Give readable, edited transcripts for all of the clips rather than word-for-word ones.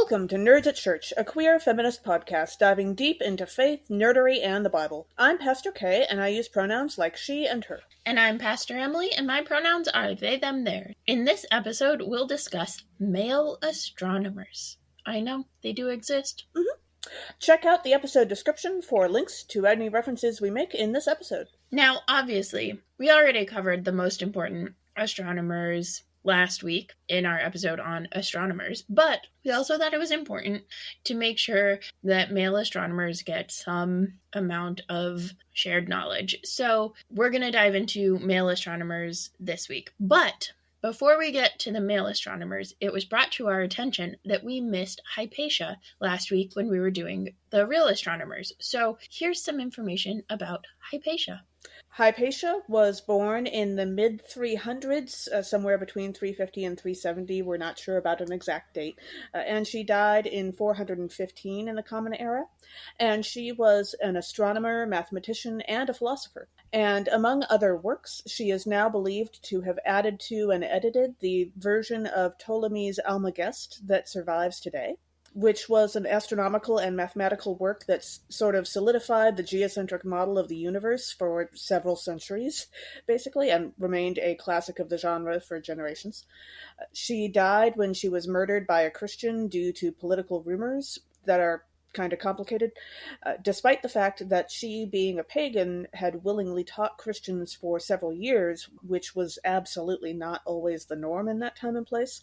Welcome to Nerds at Church, a queer feminist podcast diving deep into faith, nerdery, and the Bible. I'm Pastor Kay, and I use pronouns like she and her. And I'm Pastor Emily, and my pronouns are they, them, their. In this episode, we'll discuss male astronomers. I know, they do exist. Check out the episode description for links to any references we make in this episode. Now, obviously, we already covered the most important astronomers last week in our episode on astronomers, but we also thought it was important to make sure that male astronomers get some amount of shared knowledge. So we're going to dive into male astronomers this week. But before we get to the male astronomers, it was brought to our attention that we missed Hypatia last week when we were doing the real astronomers. So here's some information about Hypatia. Hypatia was born in the mid-300s, somewhere between 350 and 370. We're not sure about an exact date. And she died in 415 in the Common Era. And she was an astronomer, mathematician, and a philosopher. And among other works, she is now believed to have added to and edited the version of Ptolemy's Almagest that survives today, which was an astronomical and mathematical work that sort of solidified the geocentric model of the universe for several centuries, basically, and remained a classic of the genre for generations. She died when she was murdered by a Christian due to political rumors that are kind of complicated, despite the fact that she, being a pagan, had willingly taught Christians for several years, which was absolutely not always the norm in that time and place.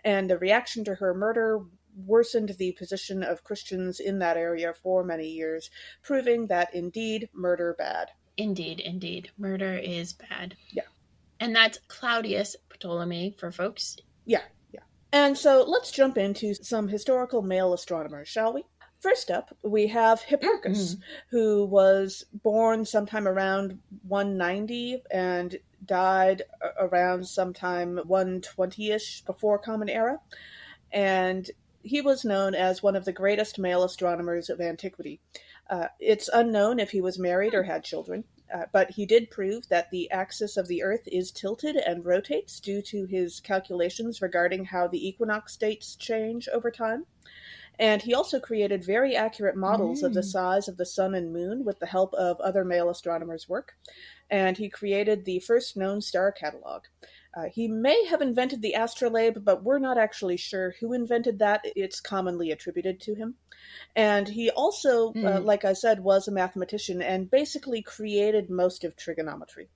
And the reaction to her murder worsened the position of Christians in that area for many years, proving that indeed, murder bad. Indeed. Murder is bad. Yeah. And that's Claudius Ptolemy for folks. Yeah. And so let's jump into some historical male astronomers, shall we? First up, we have Hipparchus, who was born sometime around 190 and died around sometime 120-ish before Common Era. And he was known as one of the greatest male astronomers of antiquity. It's unknown if he was married or had children, but he did prove that the axis of the Earth is tilted and rotates due to his calculations regarding how the equinox dates change over time. And he also created very accurate models of the size of the sun and moon with the help of other male astronomers' work. And he created the first known star catalog. He may have invented the astrolabe, but we're not actually sure who invented that. It's commonly attributed to him. And he also, like I said, was a mathematician and basically created most of trigonometry.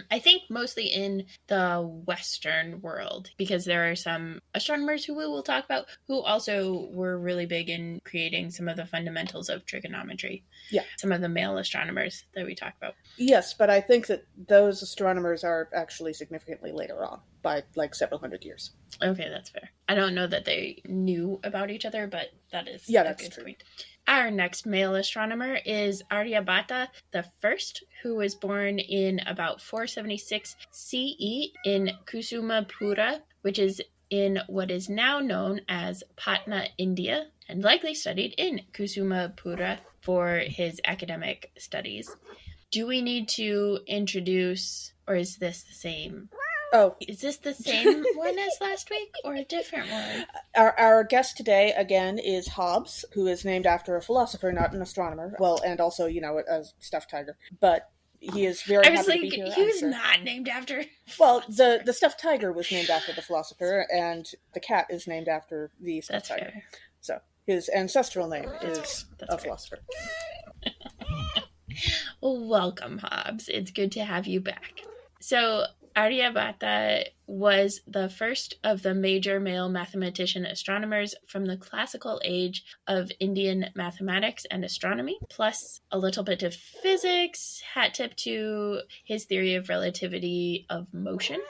I think mostly in the Western world, because there are some astronomers who we will talk about who also were really big in creating some of the fundamentals of trigonometry. Yeah. Some of the male astronomers that we talk about. Yes, but I think that those astronomers are actually significantly later on, by like several hundred years. Okay, that's fair. I don't know that they knew about each other, but that is a good true point. Our next male astronomer is Aryabhata I, who was born in about 476 CE in Kusumapura, which is in what is now known as Patna, India, and likely studied in Kusumapura for his academic studies. Do we need to introduce, or is this the same? Oh. Is this the same one as last week, or a different one? Our guest today, again, is Hobbes, who is named after a philosopher, not an astronomer. Well, and also, a stuffed tiger. But he is very happy to be here. He was not named after... Well, the stuffed tiger was named after the philosopher, and the cat is named after the stuffed tiger. Fair. So, his ancestral name is a philosopher. Well, welcome, Hobbes. It's good to have you back. So, Aryabhata was the first of the major male mathematician astronomers from the classical age of Indian mathematics and astronomy, plus a little bit of physics, hat tip to his theory of relativity of motion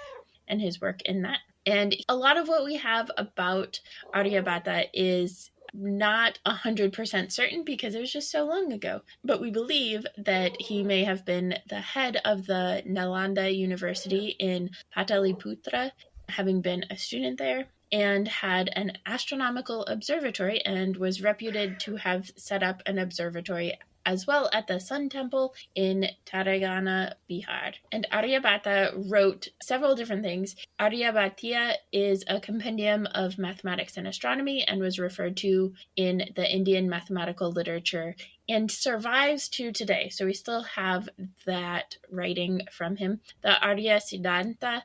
and his work in that. And a lot of what we have about Aryabhata is not 100% certain because it was just so long ago. But we believe that he may have been the head of the Nalanda University in Pataliputra, having been a student there, and had an astronomical observatory and was reputed to have set up an observatory as well at the Sun Temple in Tarragona, Bihar. And Aryabhata wrote several different things. Aryabhatiya is a compendium of mathematics and astronomy and was referred to in the Indian mathematical literature and survives to today. So we still have that writing from him. The Arya Siddhanta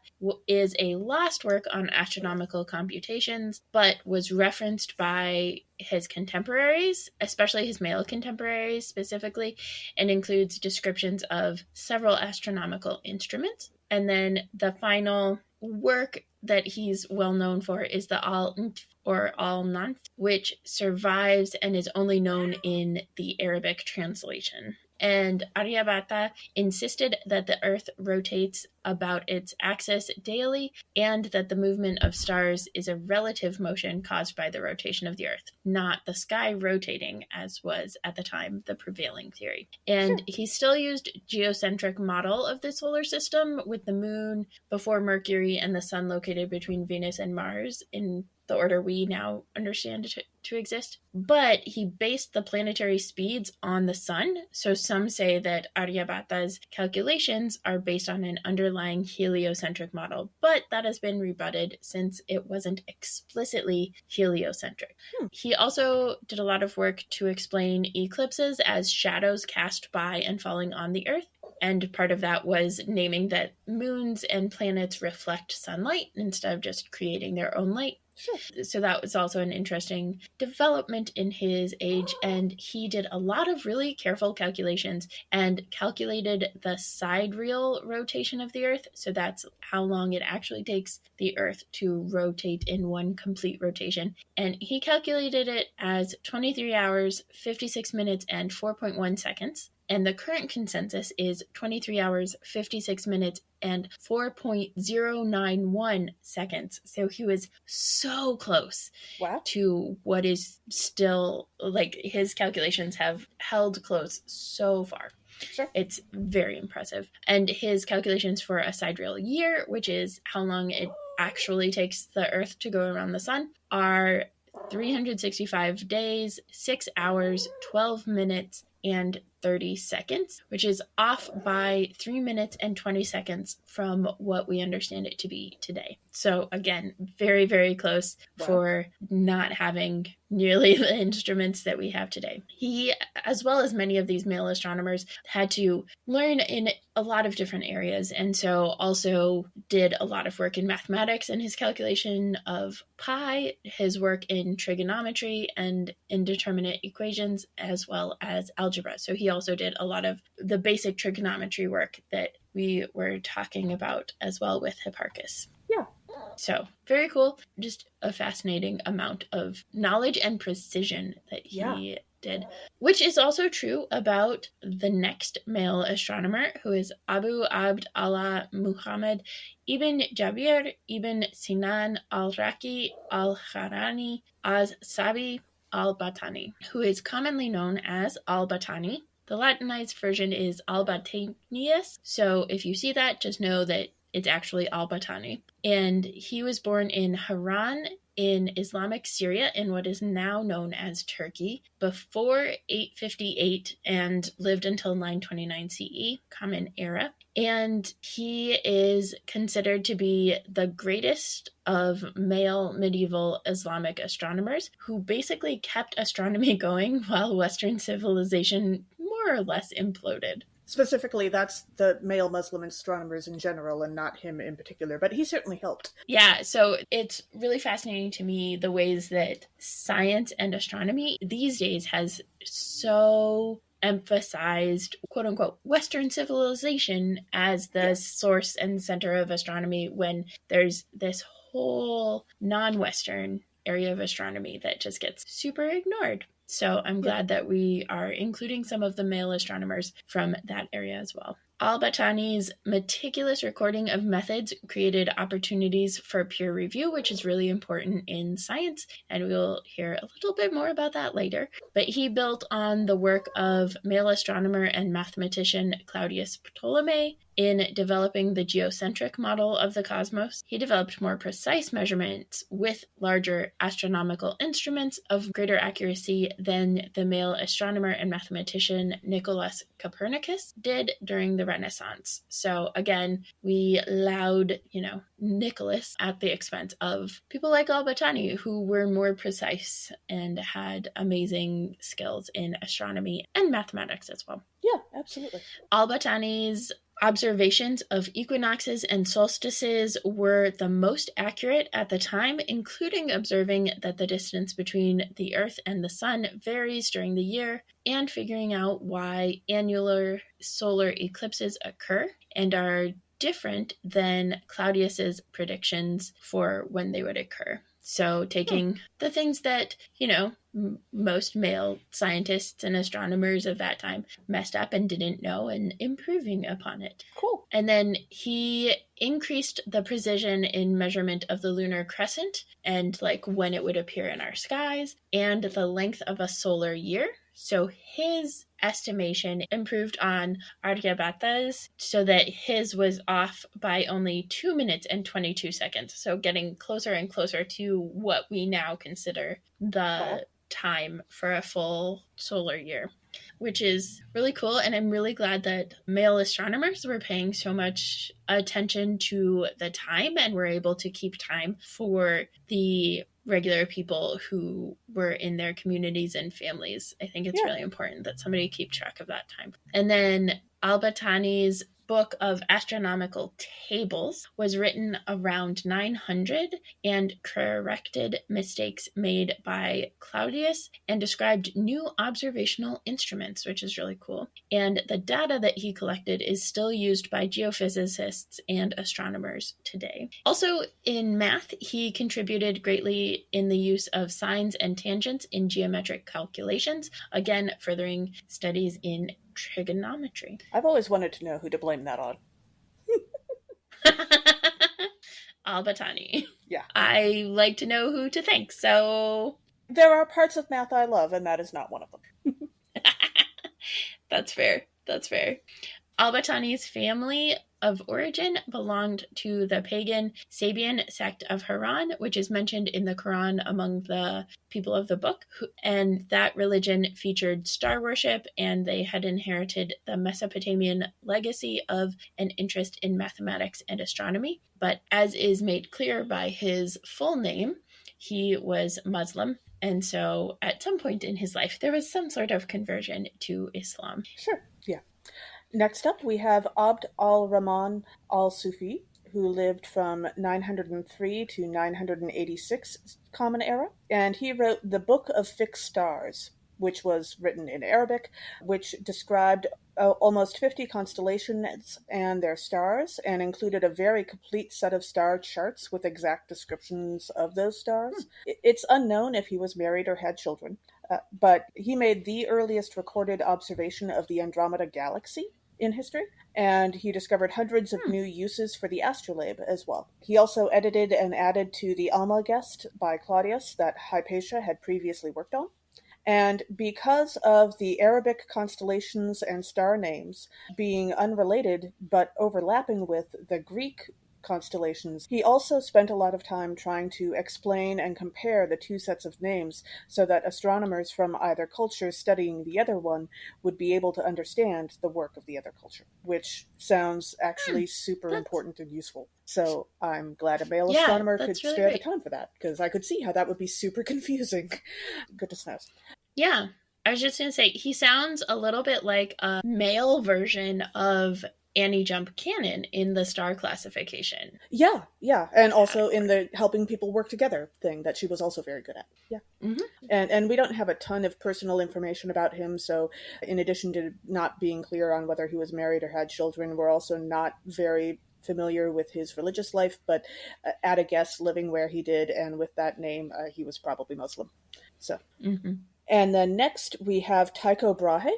is a lost work on astronomical computations, but was referenced by his contemporaries, especially his male contemporaries specifically, and includes descriptions of several astronomical instruments. And then the final work that he's well known for is the Al-Nanf, which survives and is only known in the Arabic translation. And Aryabhata insisted that the Earth rotates about its axis daily and that the movement of stars is a relative motion caused by the rotation of the Earth, not the sky rotating, as was at the time the prevailing theory. And he still used geocentric model of the solar system with the moon before Mercury and the sun located between Venus and Mars in the order we now understand to exist. But he based the planetary speeds on the sun. So some say that Aryabhata's calculations are based on an underlying heliocentric model, but that has been rebutted since it wasn't explicitly heliocentric. He also did a lot of work to explain eclipses as shadows cast by and falling on the Earth. And part of that was naming that moons and planets reflect sunlight instead of just creating their own light. Sure. So that was also an interesting development in his age, and he did a lot of really careful calculations and calculated the sidereal rotation of the Earth. So that's how long it actually takes the Earth to rotate in one complete rotation. And he calculated it as 23 hours, 56 minutes, and 4.1 seconds. And the current consensus is 23 hours, 56 minutes, and 4.091 seconds. So he was so close to what is still, like, his calculations have held close so far. Sure. It's very impressive. And his calculations for a sidereal year, which is how long it actually takes the Earth to go around the sun, are 365 days, 6 hours, 12 minutes, and 30 seconds, which is off by 3 minutes and 20 seconds from what we understand it to be today. So again, very, very close for not having nearly the instruments that we have today. He, as well as many of these male astronomers, had to learn in a lot of different areas, and so also did a lot of work in mathematics and his calculation of pi, his work in trigonometry and indeterminate equations, as well as algebra. So he also did a lot of the basic trigonometry work that we were talking about as well with Hipparchus. Yeah. So very cool. Just a fascinating amount of knowledge and precision that he did, which is also true about the next male astronomer, who is Abu Abd Allah Muhammad ibn Jabir ibn Sinan al-Raqi al-Harani az-Sabi al-Batani, who is commonly known as al-Batani. The Latinized version is Albatanius, so if you see that, just know that it's actually al-Batani. And he was born in Haran in Islamic Syria in what is now known as Turkey before 858 and lived until 929 CE, Common Era. And he is considered to be the greatest of male medieval Islamic astronomers who basically kept astronomy going while Western civilization more or less imploded. Specifically, that's the male Muslim astronomers in general and not him in particular, but he certainly helped. Yeah, so it's really fascinating to me the ways that science and astronomy these days has so emphasized, quote unquote, Western civilization as the source and center of astronomy when there's this whole non-Western area of astronomy that just gets super ignored. So I'm glad that we are including some of the male astronomers from that area as well. Al-Battani's meticulous recording of methods created opportunities for peer review, which is really important in science, and we'll hear a little bit more about that later. But he built on the work of male astronomer and mathematician Claudius Ptolemy in developing the geocentric model of the cosmos. He developed more precise measurements with larger astronomical instruments of greater accuracy than the male astronomer and mathematician Nicholas Copernicus did during the Renaissance. So again, we laud, Nicholas at the expense of people like Al-Battani, who were more precise and had amazing skills in astronomy and mathematics as well. Yeah, absolutely. Al-Battani's observations of equinoxes and solstices were the most accurate at the time, including observing that the distance between the Earth and the Sun varies during the year and figuring out why annular solar eclipses occur and are different than Claudius's predictions for when they would occur. So taking the things that, most male scientists and astronomers of that time messed up and didn't know and improving upon it. Cool. And then he increased the precision in measurement of the lunar crescent and when it would appear in our skies and the length of a solar year. So his estimation improved on Aryabhata's so that his was off by only 2 minutes and 22 seconds. So getting closer and closer to what we now consider the time for a full solar year, which is really cool. And I'm really glad that male astronomers were paying so much attention to the time and were able to keep time for the regular people who were in their communities and families. I think it's really important that somebody keep track of that time. And then Al-Battani's book of astronomical tables was written around 900 and corrected mistakes made by Claudius and described new observational instruments, which is really cool. And the data that he collected is still used by geophysicists and astronomers today. Also in math, he contributed greatly in the use of sines and tangents in geometric calculations, again furthering studies in trigonometry. I've always wanted to know who to blame that on. Al-Battani. Yeah. I like to know who to thank, so... There are parts of math I love, and that is not one of them. That's fair. Al-Battani's family of origin belonged to the pagan Sabian sect of Haran, which is mentioned in the Quran among the people of the book. And that religion featured star worship, and they had inherited the Mesopotamian legacy of an interest in mathematics and astronomy. But as is made clear by his full name, he was Muslim. And so at some point in his life, there was some sort of conversion to Islam. Sure, yeah. Next up, we have Abd al-Rahman al-Sufi, who lived from 903 to 986 Common Era, and he wrote the Book of Fixed Stars, which was written in Arabic, which described almost 50 constellations and their stars, and included a very complete set of star charts with exact descriptions of those stars. It's unknown if he was married or had children, but he made the earliest recorded observation of the Andromeda Galaxy in history, and he discovered hundreds of new uses for the astrolabe as well. He also edited and added to the Almagest by Claudius that Hypatia had previously worked on. And because of the Arabic constellations and star names being unrelated but overlapping with the Greek constellations, he also spent a lot of time trying to explain and compare the two sets of names so that astronomers from either culture studying the other one would be able to understand the work of the other culture, which sounds actually super important and useful. So I'm glad a male astronomer could really spare great. the time for that, because I could see how that would be super confusing. Goodness knows. Yeah, I was just going to say, he sounds a little bit like a male version of Annie Jump Cannon in the star classification. Yeah, and also in the helping people work together thing that she was also very good at. Yeah. Mm-hmm. And we don't have a ton of personal information about him, so in addition to not being clear on whether he was married or had children, we're also not very familiar with his religious life, but at a guess, living where he did and with that name, he was probably Muslim. So. Mm-hmm. And then next we have Tycho Brahe,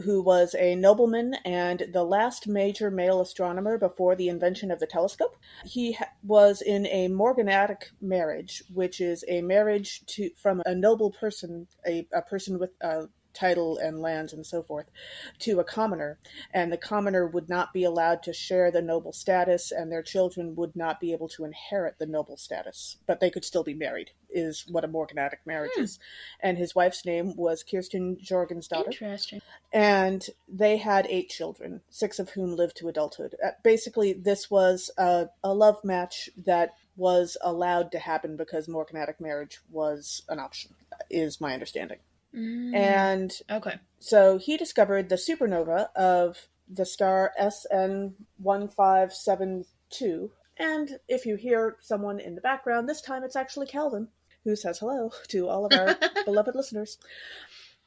who was a nobleman and the last major male astronomer before the invention of the telescope. He was in a morganatic marriage, which is a marriage from a noble person, a person with a title and lands and so forth, to a commoner, and the commoner would not be allowed to share the noble status, and their children would not be able to inherit the noble status, but they could still be married, is what a morganatic marriage is. And his wife's name was Kirsten Jorgensdottir. Interesting. And they had 8 children, 6 of whom lived to adulthood. Basically, this was a love match that was allowed to happen because morganatic marriage was an option, is my understanding. And okay. So he discovered the supernova of the star SN 1572. And if you hear someone in the background, this time it's actually Calvin, who says hello to all of our beloved listeners.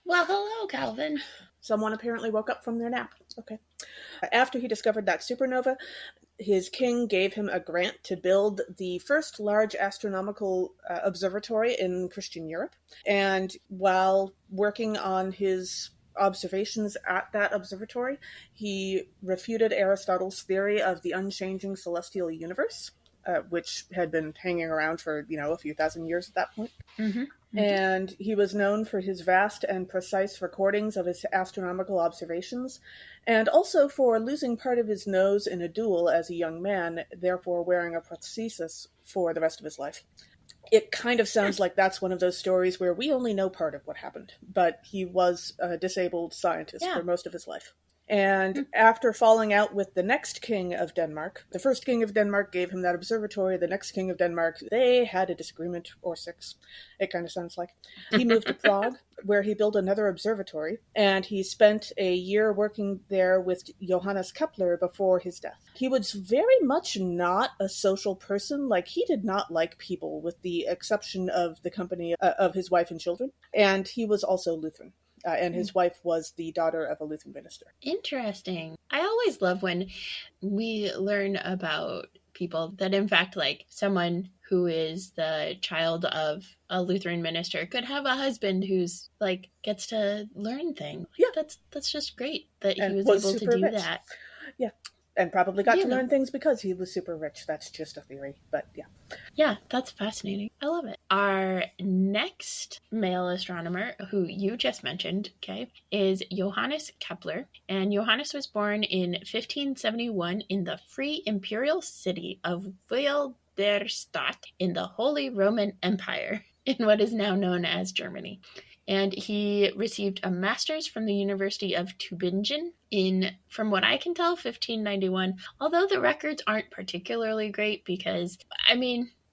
Well, hello, Calvin. Someone apparently woke up from their nap. Okay. After he discovered that supernova, his king gave him a grant to build the first large astronomical observatory in Christian Europe. And while working on his observations at that observatory, he refuted Aristotle's theory of the unchanging celestial universe, which had been hanging around for, a few thousand years at that point. Mm-hmm. And he was known for his vast and precise recordings of his astronomical observations, and also for losing part of his nose in a duel as a young man, therefore wearing a prosthesis for the rest of his life. It kind of sounds like that's one of those stories where we only know part of what happened, but he was a disabled scientist for most of his life. And after falling out with the next king of Denmark, the first king of Denmark gave him that observatory, the next king of Denmark, they had a disagreement, or 6, it kind of sounds like. He moved to Prague, where he built another observatory, and he spent a year working there with Johannes Kepler before his death. He was very much not a social person. Like, he did not like people, with the exception of the company of his wife and children, and he was also Lutheran. And his wife was the daughter of a Lutheran minister. Interesting. I always love when we learn about people that, in fact, like someone who is the child of a Lutheran minister could have a husband who's like gets to learn things. Yeah, that's just great that and he was able to do rich. that. Yeah. And probably got to learn things because he was super rich. That's just a theory, but yeah. Yeah, that's fascinating. I love it. Our next male astronomer, who you just mentioned, okay, is Johannes Kepler. And Johannes was born in 1571 in the free imperial city of Wilderstadt in the Holy Roman Empire, in what is now known as Germany. And he received a master's from the University of Tübingen in, from what I can tell, 1591, although the records aren't particularly great because,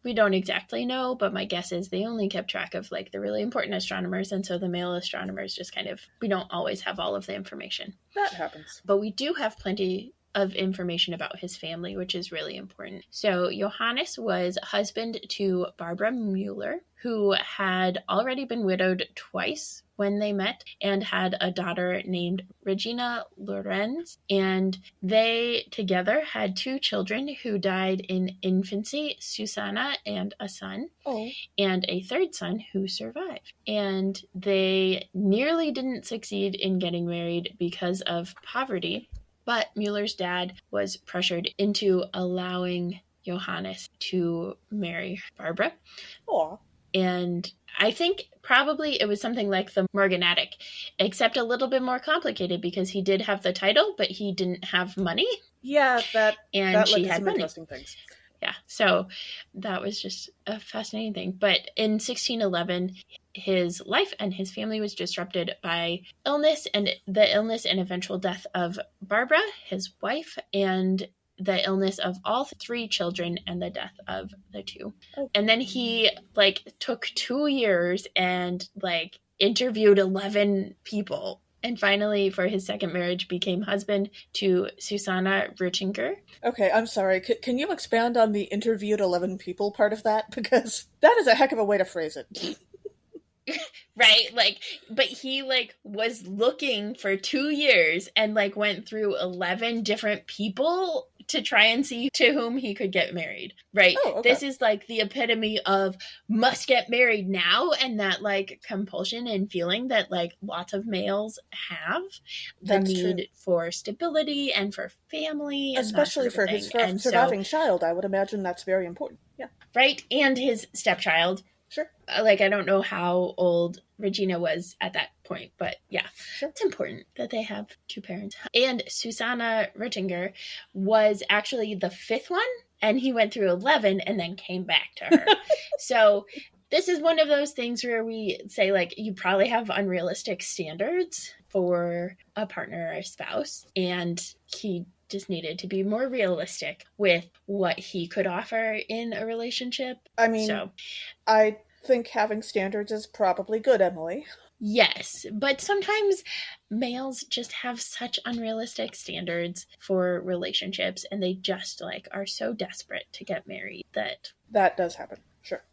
we don't exactly know, but my guess is they only kept track of like the really important astronomers, and so the male astronomers just we don't always have all of the information. That happens. But we do have plenty of information about his family, which is really important. So Johannes was husband to Barbara Müller, who had already been widowed twice when they met and had a daughter named Regina Lorenz. And they together had 2 children who died in infancy, Susanna and a son, and a third son who survived. And they nearly didn't succeed in getting married because of poverty. But Mueller's dad was pressured into allowing Johannes to marry Barbara. And I think probably it was something like the morganatic, except a little bit more complicated because he did have the title, but he didn't have money. Yeah, that she led to had some money. Interesting things. Yeah, so that was just a fascinating thing. But in 1611, his life and his family was disrupted by illness, and the illness and eventual death of Barbara, his wife, and the illness of all 3 children and the death of the 2. And then he took 2 years and interviewed 11 people. And finally, for his second marriage, became husband to Susanna Rüttinger. Okay, I'm sorry. Can you expand on the interviewed 11 people part of that? Because that is a heck of a way to phrase it. Right? But he was looking for 2 years and went through 11 different people to try and see to whom he could get married, right? Oh, okay. This is like the epitome of must get married now, and that like compulsion and feeling that like lots of males have, the That's need true. for stability and for family and Especially that sort for of his thing. And surviving so, child, I would imagine that's very important. Yeah. right, and his stepchild. Sure. Like, I don't know how old Regina was at that point, but yeah, Sure. it's important that they have two parents. And Susanna Rittinger was actually the fifth one, and he went through 11 and then came back to her. So this is one of those things where we say, like, you probably have unrealistic standards for a partner or a spouse, and he just needed to be more realistic with what he could offer in a relationship. I mean, so I think having standards is probably good, Emily. yes, but sometimes males just have such unrealistic standards for relationships, and they just like are so desperate to get married that does happen. Sure.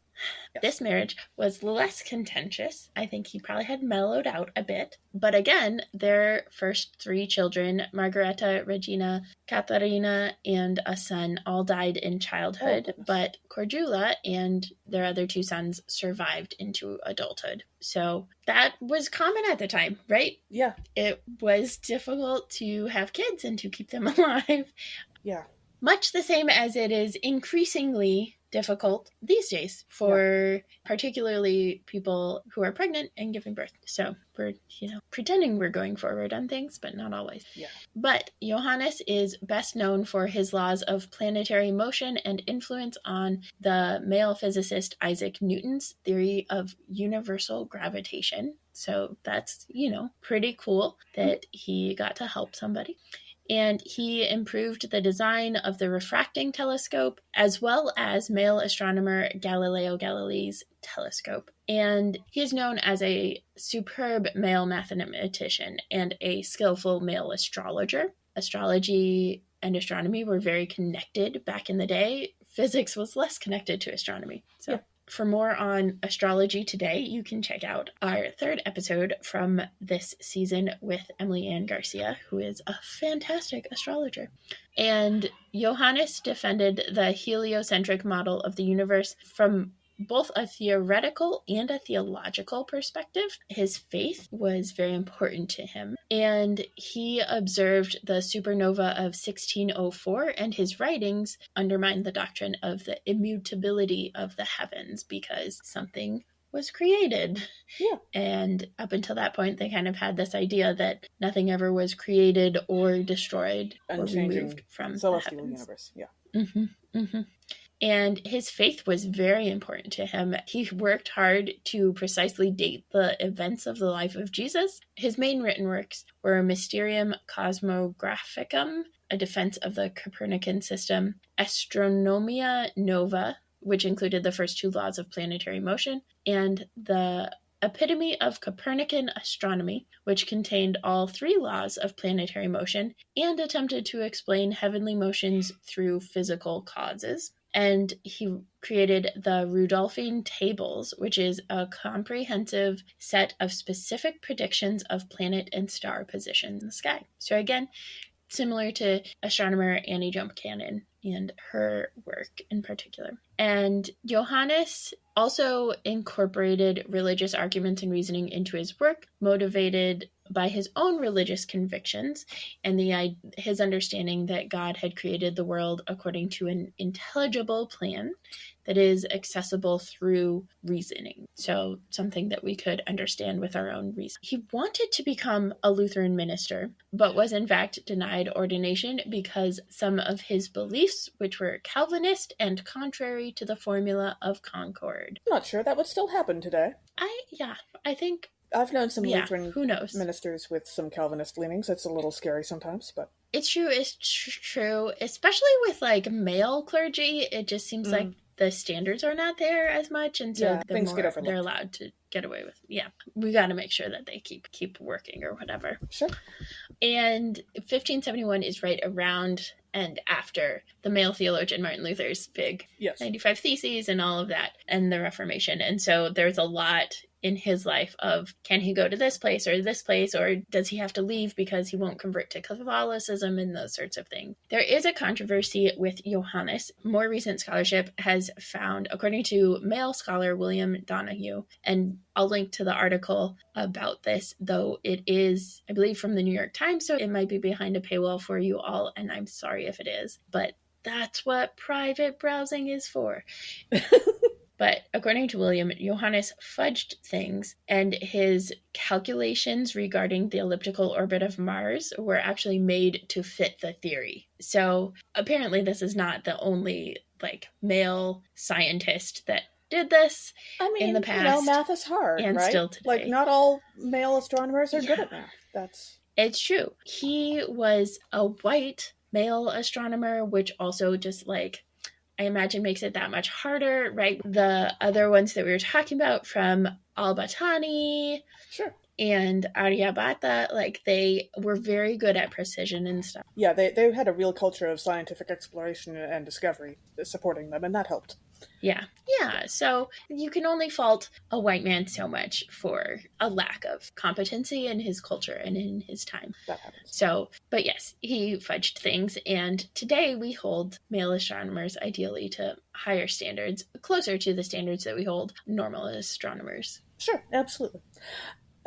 Yes. This marriage was less contentious. I think he probably had mellowed out a bit. But again, their first three children, Margareta, Regina, Katharina, and a son, all died in childhood. But Cordula and their other two sons survived into adulthood. So that was common at the time, right? Yeah. It was difficult to have kids and to keep them alive. Yeah. Much the same as it is increasingly difficult these days for particularly people who are pregnant and giving birth. So we're, pretending we're going forward on things, but not always. Yeah. But Johannes is best known for his laws of planetary motion and influence on the male physicist Isaac Newton's theory of universal gravitation. So that's, pretty cool that he got to help somebody. And he improved the design of the refracting telescope as well as male astronomer Galileo Galilei's telescope. And he is known as a superb male mathematician and a skillful male astrologer. Astrology and astronomy were very connected back in the day. Physics was less connected to astronomy. So for more on astrology today, you can check out our third episode from this season with Emily Ann Garcia, who is a fantastic astrologer. And Johannes defended the heliocentric model of the universe from both a theoretical and a theological perspective. His faith was very important to him, and he observed the supernova of 1604, and his writings undermined the doctrine of the immutability of the heavens because something was created. Yeah. And up until that point, they kind of had this idea that nothing ever was created or destroyed or removed from the celestial heavens. Universe. Yeah. Mm-hmm. Mm-hmm. And his faith was very important to him. He worked hard to precisely date the events of the life of Jesus. His main written works were Mysterium Cosmographicum, a defense of the Copernican system, Astronomia Nova, which included the first two laws of planetary motion, and the Epitome of Copernican Astronomy, which contained all three laws of planetary motion and attempted to explain heavenly motions through physical causes. And he created the Rudolphine Tables, which is a comprehensive set of specific predictions of planet and star position in the sky. So again, similar to astronomer Annie Jump Cannon and her work in particular. And Johannes also incorporated religious arguments and reasoning into his work, motivated by his own religious convictions and his understanding that God had created the world according to an intelligible plan that is accessible through reasoning. So something that we could understand with our own reason. He wanted to become a Lutheran minister, but was in fact denied ordination because some of his beliefs, which were Calvinist and contrary to the formula of Concord. I'm not sure that would still happen today. I think I've known some Lutheran who knows? Ministers with some Calvinist leanings. It's a little scary sometimes, but it's true. It's true, especially with like male clergy. It just seems like the standards are not there as much, and so they're allowed to get away with. Yeah, we got to make sure that they keep working or whatever. Sure. And 1571 is right around and after the male theologian Martin Luther's big 95 Theses and all of that, and the Reformation. And so there's a lot in his life of, can he go to this place, or does he have to leave because he won't convert to Catholicism, and those sorts of things. There is a controversy with Johannes. More recent scholarship has found, according to male scholar William Donahue, and I'll link to the article about this, though it is, I believe, from the New York Times, so it might be behind a paywall for you all, and I'm sorry if it is, but that's what private browsing is for. But according to William, Johannes fudged things, and his calculations regarding the elliptical orbit of Mars were actually made to fit the theory. So apparently this is not the only male scientist that did this in the past. Math is hard, and right? Still today. Not all male astronomers are good at math. It's true. He was a white male astronomer, which also just I imagine makes it that much harder, right? The other ones that we were talking about from Al-Batani, sure, and Aryabhata, they were very good at precision and stuff. Yeah, they had a real culture of scientific exploration and discovery supporting them, and that helped. Yeah. So you can only fault a white man so much for a lack of competency in his culture and in his time. That happens. So, but yes, he fudged things, and today we hold male astronomers ideally to higher standards, closer to the standards that we hold normal astronomers. Sure, absolutely.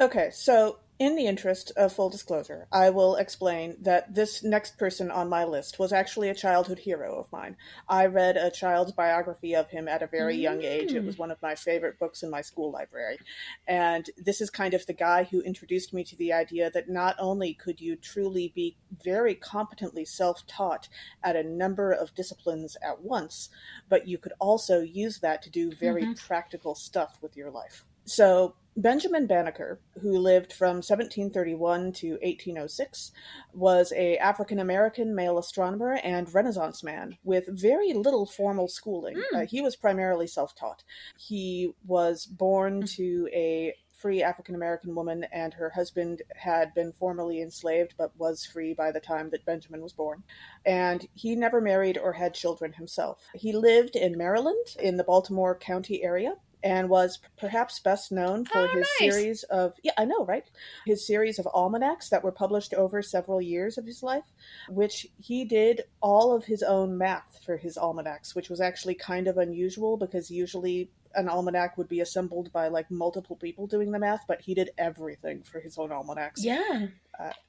Okay, so in the interest of full disclosure, I will explain that this next person on my list was actually a childhood hero of mine. I read a child's biography of him at a very young age. It was one of my favorite books in my school library. And this is kind of the guy who introduced me to the idea that not only could you truly be very competently self-taught at a number of disciplines at once, but you could also use that to do very practical stuff with your life. So Benjamin Banneker, who lived from 1731 to 1806, was an African-American male astronomer and Renaissance man with very little formal schooling. He was primarily self-taught. He was born to a free African-American woman, and her husband had been formerly enslaved but was free by the time that Benjamin was born. And he never married or had children himself. He lived in Maryland, in the Baltimore County area, and was perhaps best known for his series of, his series of almanacs that were published over several years of his life, which he did all of his own math for his almanacs, which was actually kind of unusual because usually an almanac would be assembled by multiple people doing the math, but he did everything for his own almanacs. Yeah.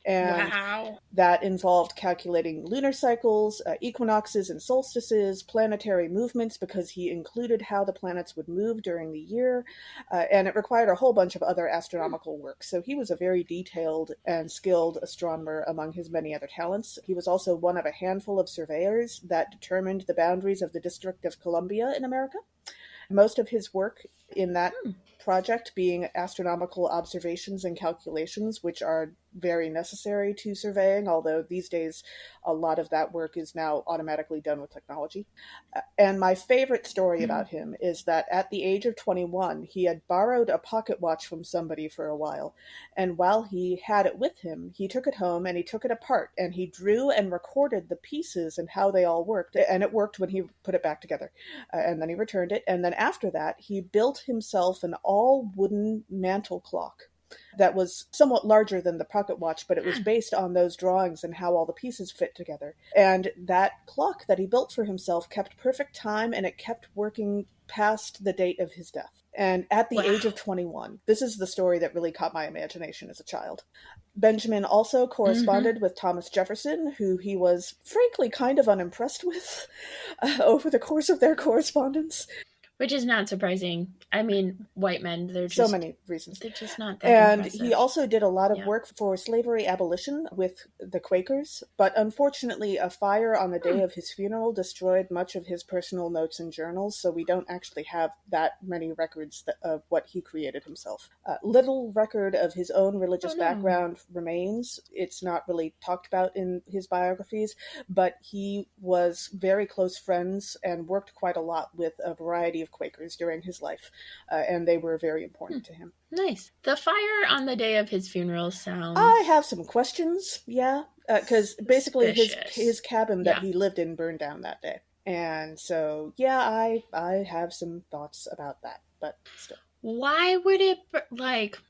And that involved calculating lunar cycles, equinoxes and solstices, planetary movements, because he included how the planets would move during the year, and it required a whole bunch of other astronomical work. So he was a very detailed and skilled astronomer among his many other talents. He was also one of a handful of surveyors that determined the boundaries of the District of Columbia in America. Most of his work in that project being astronomical observations and calculations, which are very necessary to surveying, although these days a lot of that work is now automatically done with technology. And my favorite story about him is that at the age of 21, he had borrowed a pocket watch from somebody for a while, and while he had it with him, he took it home and he took it apart, and he drew and recorded the pieces and how they all worked, and it worked when he put it back together. And then he returned it, and then after that, he built himself an all-wooden mantle clock that was somewhat larger than the pocket watch, but it was based on those drawings and how all the pieces fit together. And that clock that he built for himself kept perfect time, and it kept working past the date of his death. And at the age of 21, this is the story that really caught my imagination as a child. Benjamin also corresponded with Thomas Jefferson, who he was frankly kind of unimpressed with over the course of their correspondence. Which is not surprising. I mean, white men, they're just... So many reasons. They're just not that And impressive. he also did a lot of work for slavery abolition with the Quakers, but unfortunately a fire on the day of his funeral destroyed much of his personal notes and journals, so we don't actually have that many records of what he created himself. Little record of his own religious background remains. It's not really talked about in his biographies, but he was very close friends and worked quite a lot with a variety of Quakers during his life, and they were very important to him. Nice. The fire on the day of his funeral sounds... I have some questions, because basically his cabin that he lived in burned down that day. And so, I have some thoughts about that, but still. Why would it,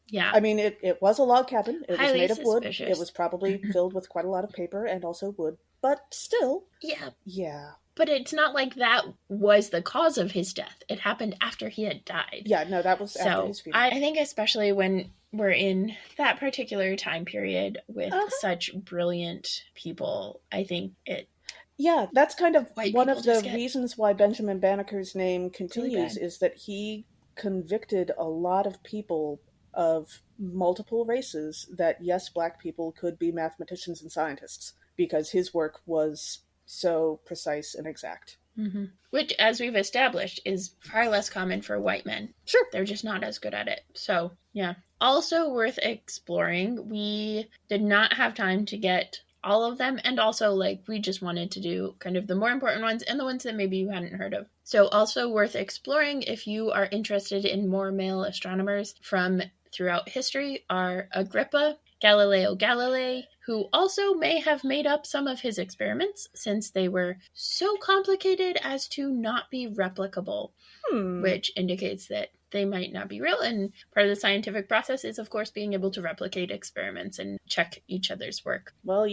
yeah, I mean, it was a log cabin. It was highly made of wood. It suspicious. was probably filled with quite a lot of paper and also wood. But still, Yeah, yeah. but it's not like that was the cause of his death. It happened after he had died. Yeah, no, that was after So his funeral. I think, especially when we're in that particular time period with Uh-huh. such brilliant people, I think it Yeah, that's kind of white one people of the just get reasons why Benjamin Banneker's name really continues, bad. is that he convicted a lot of people of multiple races that, yes, black people could be mathematicians and scientists because his work was so precise and exact. Mm-hmm. Which, as we've established, is far less common for white men. Sure. They're just not as good at it. So, yeah. Also worth exploring. We did not have time to get all of them, and also, we just wanted to do kind of the more important ones and the ones that maybe you hadn't heard of. So, also worth exploring if you are interested in more male astronomers from throughout history are Agrippa, Galileo Galilei, who also may have made up some of his experiments since they were so complicated as to not be replicable, which indicates that they might not be real. And part of the scientific process is, of course, being able to replicate experiments and check each other's work. Well,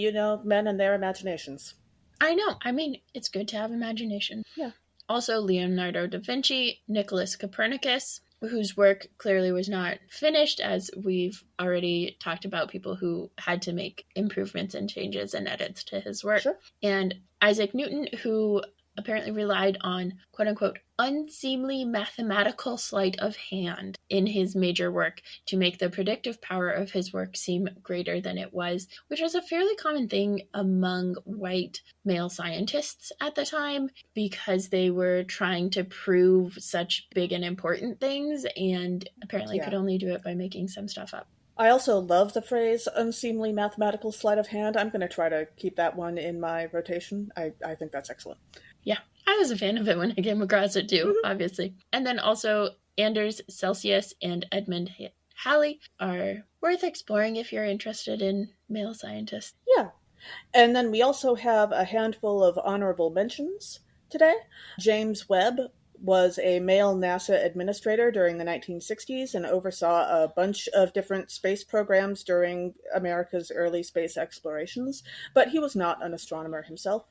men and their imaginations. I know. I mean, it's good to have imagination. Yeah. Also, Leonardo da Vinci, Nicholas Copernicus, whose work clearly was not finished, as we've already talked about people who had to make improvements and changes and edits to his work. Sure. And Isaac Newton, who apparently relied on quote unquote unseemly mathematical sleight of hand in his major work to make the predictive power of his work seem greater than it was, which was a fairly common thing among white male scientists at the time because they were trying to prove such big and important things and apparently could only do it by making some stuff up. I also love the phrase unseemly mathematical sleight of hand. I'm going to try to keep that one in my rotation. I think that's excellent. Yeah, I was a fan of it when I came across it too, obviously. And then also Anders Celsius and Edmund Halley are worth exploring if you're interested in male scientists. Yeah. And then we also have a handful of honorable mentions today. James Webb was a male NASA administrator during the 1960s and oversaw a bunch of different space programs during America's early space explorations, but he was not an astronomer himself.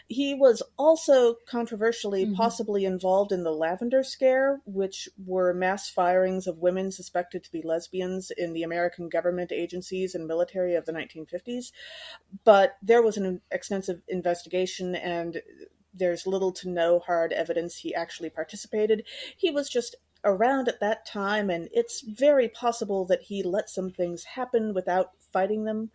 He was also controversially possibly involved in the Lavender Scare, which were mass firings of women suspected to be lesbians in the American government agencies and military of the 1950s. But there was an extensive investigation, and there's little to no hard evidence he actually participated. He was just around at that time, and it's very possible that he let some things happen without fighting them,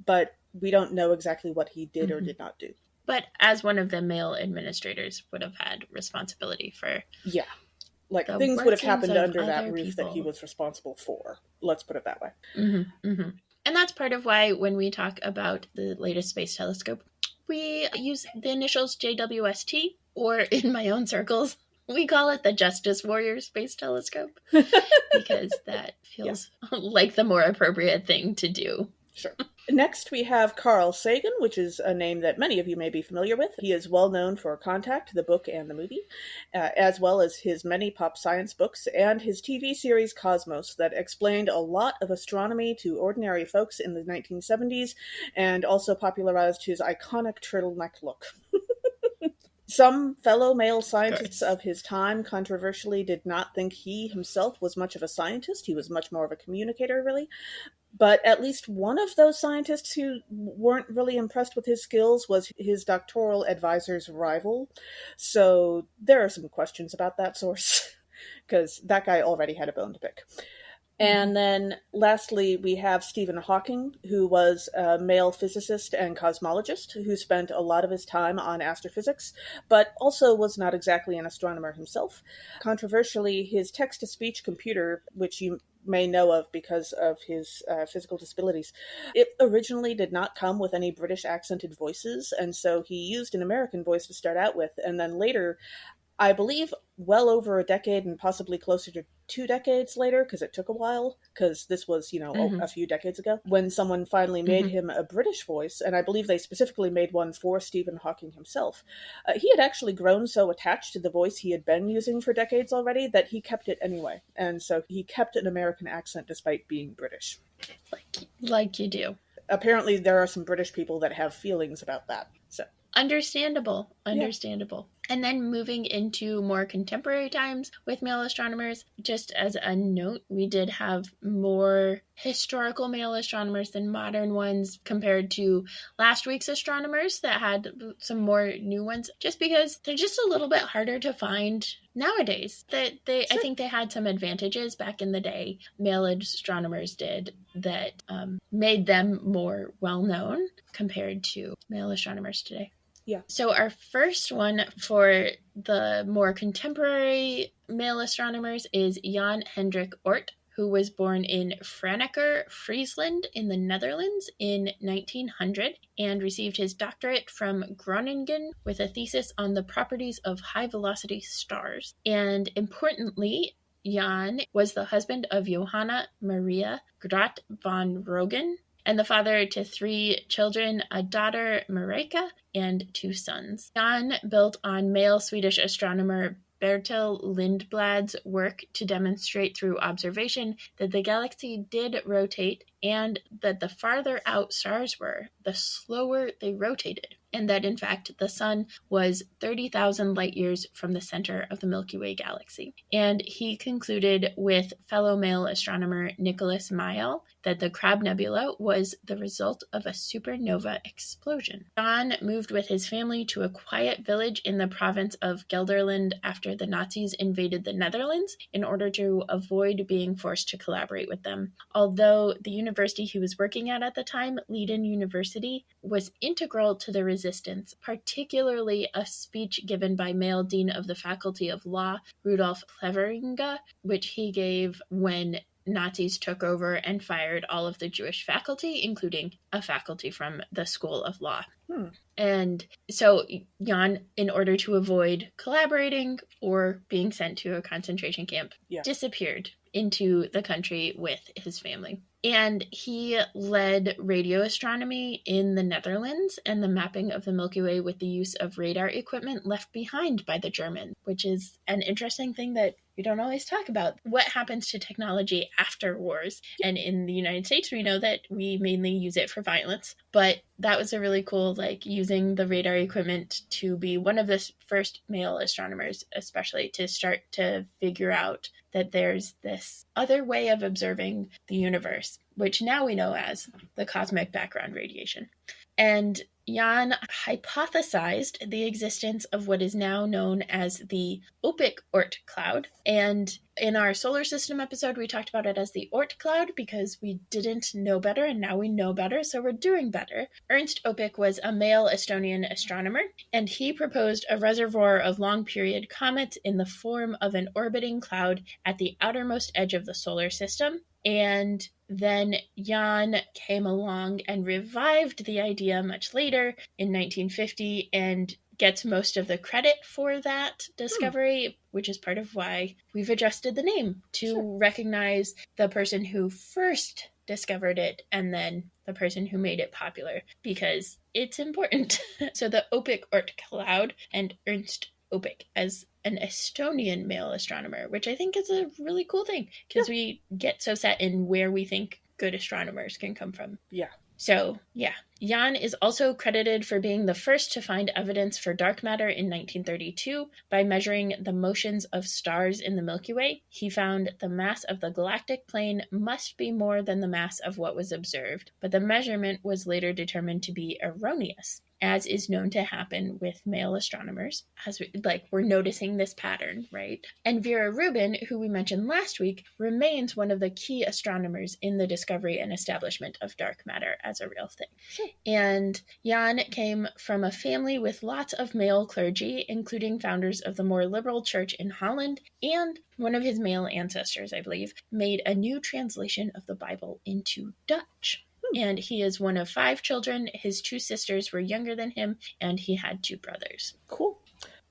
but we don't know exactly what he did or did not do. But as one of the male administrators would have had responsibility for... Yeah. Things would have happened under that roof people that he was responsible for. Let's put it that way. And that's part of why when we talk about the latest space telescope, we use the initials JWST, or in my own circles, we call it the Justice Warrior Space Telescope, because that feels like the more appropriate thing to do. Sure. Next, we have Carl Sagan, which is a name that many of you may be familiar with. He is well known for Contact, the book and the movie, as well as his many pop science books and his TV series Cosmos that explained a lot of astronomy to ordinary folks in the 1970s and also popularized his iconic turtleneck look. Some fellow male scientists of his time controversially did not think he himself was much of a scientist. He was much more of a communicator, really. But at least one of those scientists who weren't really impressed with his skills was his doctoral advisor's rival. So there are some questions about that source, because that guy already had a bone to pick. And then lastly, we have Stephen Hawking, who was a male physicist and cosmologist who spent a lot of his time on astrophysics, but also was not exactly an astronomer himself. Controversially, his text-to-speech computer, which you may know of because of his physical disabilities, it originally did not come with any British accented voices, and so he used an American voice to start out with, and then later I believe well over a decade and possibly closer to 2 decades later, because it took a while, because this was, Mm-hmm. a few decades ago, when someone finally made Mm-hmm. him a British voice, and I believe they specifically made one for Stephen Hawking himself. He had actually grown so attached to the voice he had been using for decades already that he kept it anyway, and so he kept an American accent despite being British. Like you do. Apparently, there are some British people that have feelings about that, so. Understandable. Yeah. And then moving into more contemporary times with male astronomers, just as a note, we did have more historical male astronomers than modern ones compared to last week's astronomers that had some more new ones, just because they're just a little bit harder to find nowadays. I think they had some advantages back in the day, male astronomers did, that made them more well known compared to male astronomers today. Yeah. So our first one for the more contemporary male astronomers is Jan Hendrik Oort, who was born in Franeker, Friesland in the Netherlands in 1900 and received his doctorate from Groningen with a thesis on the properties of high-velocity stars. And importantly, Jan was the husband of Johanna Maria Grot van Rogen, and the father to 3 children, a daughter, Marika, and 2 sons. Jan built on male Swedish astronomer Bertil Lindblad's work to demonstrate through observation that the galaxy did rotate, and that the farther out stars were, the slower they rotated, and that in fact the sun was 30,000 light years from the center of the Milky Way galaxy. And he concluded with fellow male astronomer Nicholas Mayel that the Crab Nebula was the result of a supernova explosion. Jan moved with his family to a quiet village in the province of Gelderland after the Nazis invaded the Netherlands in order to avoid being forced to collaborate with them. Although the university he was working at the time, Leiden University, was integral to the resistance, particularly a speech given by male dean of the Faculty of Law, Rudolf Cleveringa, which he gave when Nazis took over and fired all of the Jewish faculty, including a faculty from the School of Law. And so Jan, in order to avoid collaborating or being sent to a concentration camp, disappeared into the country with his family. And he led radio astronomy in the Netherlands and the mapping of the Milky Way with the use of radar equipment left behind by the Germans, which is an interesting thing that we don't always talk about. What happens to technology after wars? And in the United States, we know that we mainly use it for violence, but that was a really cool, using the radar equipment to be one of the first male astronomers, especially to start to figure out that there's this other way of observing the universe, which now we know as the cosmic background radiation. And Jan hypothesized the existence of what is now known as the Opic-Oort cloud. And in our solar system episode, we talked about it as the Oort cloud because we didn't know better, and now we know better, so we're doing better. Ernst Opic was a male Estonian astronomer, and he proposed a reservoir of long-period comets in the form of an orbiting cloud at the outermost edge of the solar system. And then Jan came along and revived the idea much later in 1950 and gets most of the credit for that discovery, which is part of why we've adjusted the name to recognize the person who first discovered it and then the person who made it popular, because it's important. So the Opic-Oort cloud and Ernst Opic as an Estonian male astronomer, which I think is a really cool thing because we get so set in where we think good astronomers can come from. Yeah. So, Jan is also credited for being the first to find evidence for dark matter in 1932 by measuring the motions of stars in the Milky Way. He found the mass of the galactic plane must be more than the mass of what was observed, but the measurement was later determined to be erroneous, as is known to happen with male astronomers, as we're noticing this pattern, right? And Vera Rubin, who we mentioned last week, remains one of the key astronomers in the discovery and establishment of dark matter as a real thing. Sure. And Jan came from a family with lots of male clergy, including founders of the more liberal church in Holland, and one of his male ancestors, I believe, made a new translation of the Bible into Dutch. And he is one of 5 children. His 2 sisters were younger than him, and he had 2 brothers. Cool.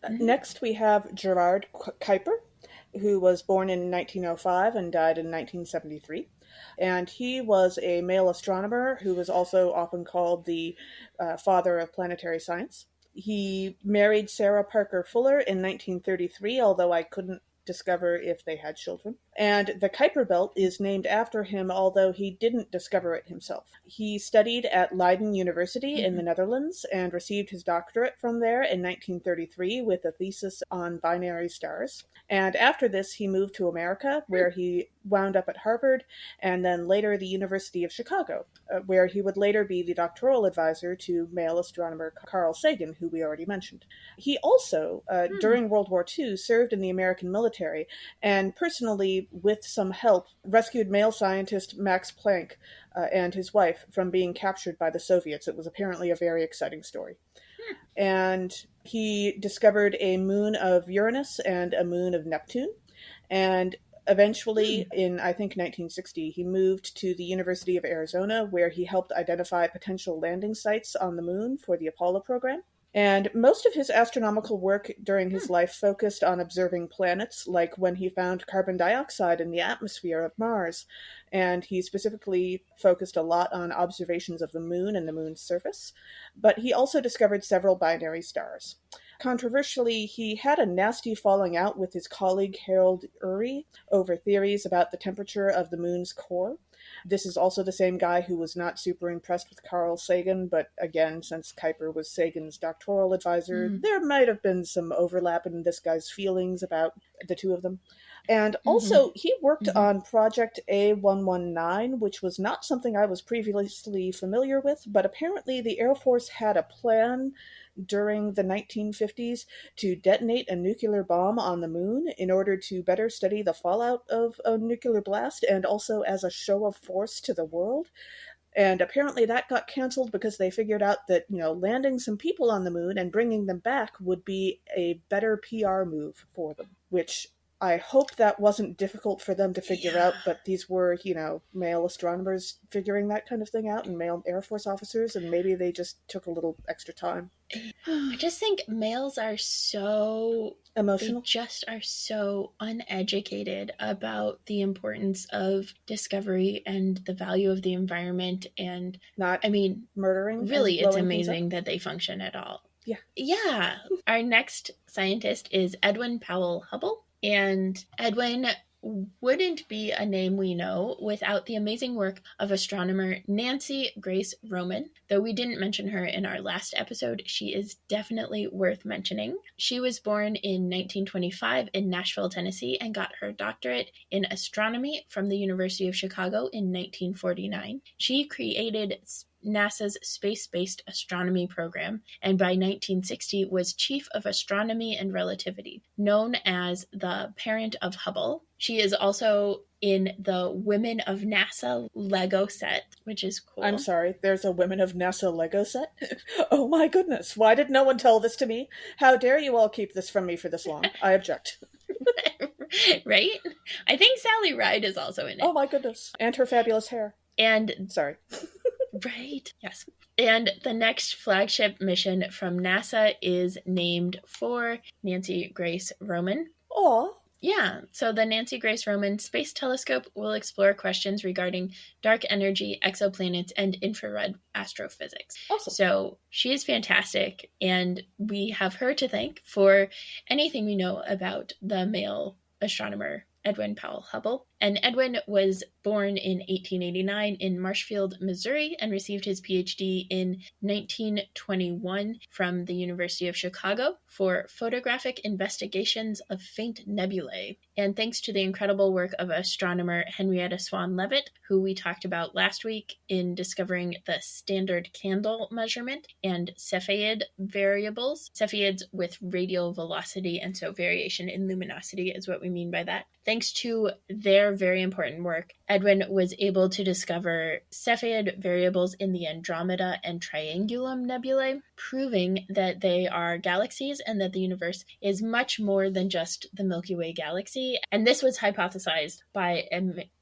Mhm. Next, we have Gerard Kuiper, who was born in 1905 and died in 1973. And he was a male astronomer who was also often called the father of planetary science. He married Sarah Parker Fuller in 1933, although I couldn't discover if they had children. And the Kuiper Belt is named after him, although he didn't discover it himself. He studied at Leiden University in the Mhm. Netherlands and received his doctorate from there in 1933 with a thesis on binary stars. And after this, he moved to America, where he wound up at Harvard and then later the University of Chicago, where he would later be the doctoral advisor to male astronomer Carl Sagan, who we already mentioned. He also, Hmm. during World War II, served in the American military and personally, with some help, rescued male scientist Max Planck and his wife from being captured by the Soviets. It was apparently a very exciting story. And he discovered a moon of Uranus and a moon of Neptune. And Hmm. eventually, in I think 1960, he moved to the University of Arizona, where he helped identify potential landing sites on the moon for the Apollo program. And most of his astronomical work during his Hmm. life focused on observing planets, like when he found carbon dioxide in the atmosphere of Mars. And he specifically focused a lot on observations of the moon and the moon's surface. But he also discovered several binary stars. Controversially, he had a nasty falling out with his colleague Harold Urey over theories about the temperature of the moon's core. This is also the same guy who was not super impressed with Carl Sagan, but again, since Kuiper was Sagan's doctoral advisor, Hmm. there might have been some overlap in this guy's feelings about the two of them. And Mhm. also, he worked Mhm. on Project A119, which was not something I was previously familiar with, but apparently the Air Force had a plan during the 1950s to detonate a nuclear bomb on the moon in order to better study the fallout of a nuclear blast and also as a show of force to the world. And apparently that got canceled because they figured out that, landing some people on the moon and bringing them back would be a better PR move for them, which I hope that wasn't difficult for them to figure Yeah. out, but these were, male astronomers figuring that kind of thing out and male Air Force officers, and maybe they just took a little extra time. I just think males are so, they Emotional, just are so uneducated about the importance of discovery and the value of the environment. And not I mean, murdering and really, it's blowing things up. amazing that they function at all. Yeah. Yeah. Our next scientist is Edwin Powell Hubble. And Edwin wouldn't be a name we know without the amazing work of astronomer Nancy Grace Roman. Though we didn't mention her in our last episode, she is definitely worth mentioning. She was born in 1925 in Nashville, Tennessee, and got her doctorate in astronomy from the University of Chicago in 1949. She created NASA's space-based astronomy program, and by 1960 was chief of astronomy and relativity, known as the parent of Hubble. She is also in the Women of NASA Lego set, which is I'm cool. sorry, there's a Women of NASA Lego set? Oh my goodness, why did no one tell this to me? How dare you all keep this from me for this long? I object. Right? I think Sally Ride is also in Oh it. my goodness. And her fabulous hair. And Sorry. right, yes. And the next flagship mission from NASA is named for Nancy Grace Roman. Aw, Yeah, so the Nancy Grace Roman Space Telescope will explore questions regarding dark energy, exoplanets, and infrared astrophysics. awesome. So she is fantastic, and we have her to thank for anything we know about the male astronomer Edwin Powell Hubble. And Edwin was born in 1889 in Marshfield, Missouri, and received his PhD in 1921 from the University of Chicago for photographic investigations of faint nebulae. And thanks to the incredible work of astronomer Henrietta Swan Leavitt, who we talked about last week in discovering the standard candle measurement and Cepheid variables, Cepheids with radial velocity, and so variation in luminosity is what we mean by that. Thanks to their very important work, Edwin was able to discover Cepheid variables in the Andromeda and Triangulum nebulae, proving that they are galaxies and that the universe is much more than just the Milky Way galaxy. And this was hypothesized by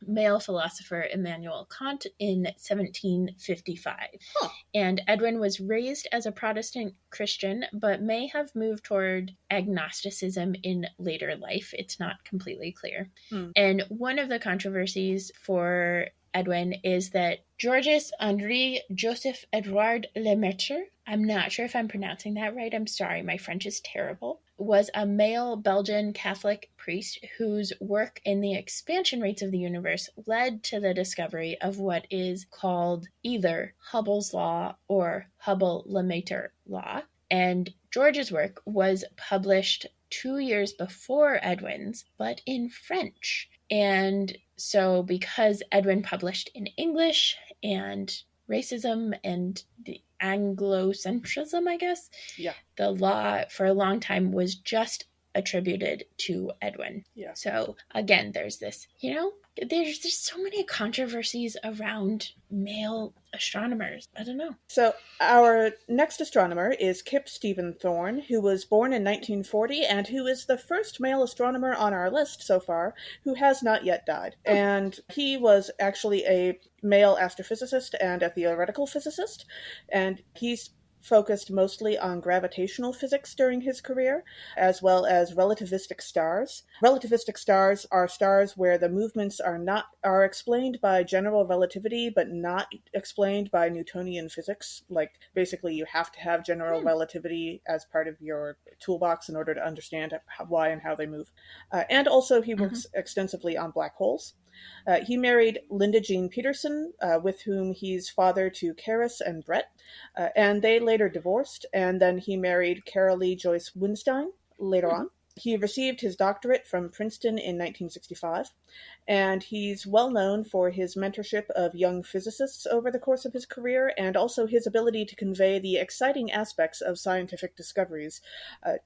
male philosopher Immanuel Kant in 1755. Huh. And Edwin was raised as a Protestant Christian, but may have moved toward agnosticism in later life. It's not completely clear. And one of the controversies for Edwin is that Georges Henri Joseph Edouard Lemaitre, I'm not sure if I'm pronouncing that right, I'm sorry, my French is terrible, was a male Belgian Catholic priest whose work in the expansion rates of the universe led to the discovery of what is called either Hubble's law or Hubble-Lemaitre law. And George's work was published 2 years before Edwin's, but in French. And so because Edwin published in English and racism and the Anglocentrism, I guess, the law for a long time was just attributed to Edwin. So again, there's this, there's so many controversies around male astronomers. I don't know. So our next astronomer is Kip Stephen Thorne, who was born in 1940 and who is the first male astronomer on our list so far who has not yet died. And he was actually a male astrophysicist and a theoretical physicist, and he's focused mostly on gravitational physics during his career, as well as relativistic stars. Relativistic stars are stars where the movements are explained by general relativity, but not explained by Newtonian physics. Like, basically, you have to have general relativity as part of your toolbox in order to understand why and how they move. And also, he works extensively on black holes. He married Linda Jean Peterson, with whom he's father to Karis and Brett, and they later divorced, and then he married Carolee Joyce Winstein later on. He received his doctorate from Princeton in 1965, and he's well known for his mentorship of young physicists over the course of his career, and also his ability to convey the exciting aspects of scientific discoveries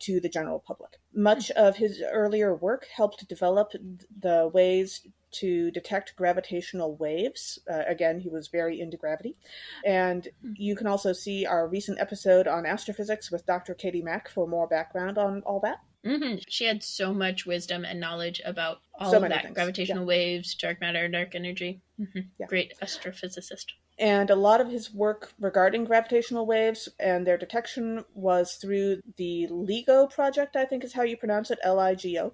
to the general public. Much of his earlier work helped develop the ways to detect gravitational waves. Again, he was very into gravity. And you can also see our recent episode on astrophysics with Dr. Katie Mack for more background on all that. She had so much wisdom and knowledge about all So of that. things. Gravitational waves, dark matter, dark energy. Great astrophysicist. And a lot of his work regarding gravitational waves and their detection was through the LIGO project, I think is how you pronounce it, LIGO,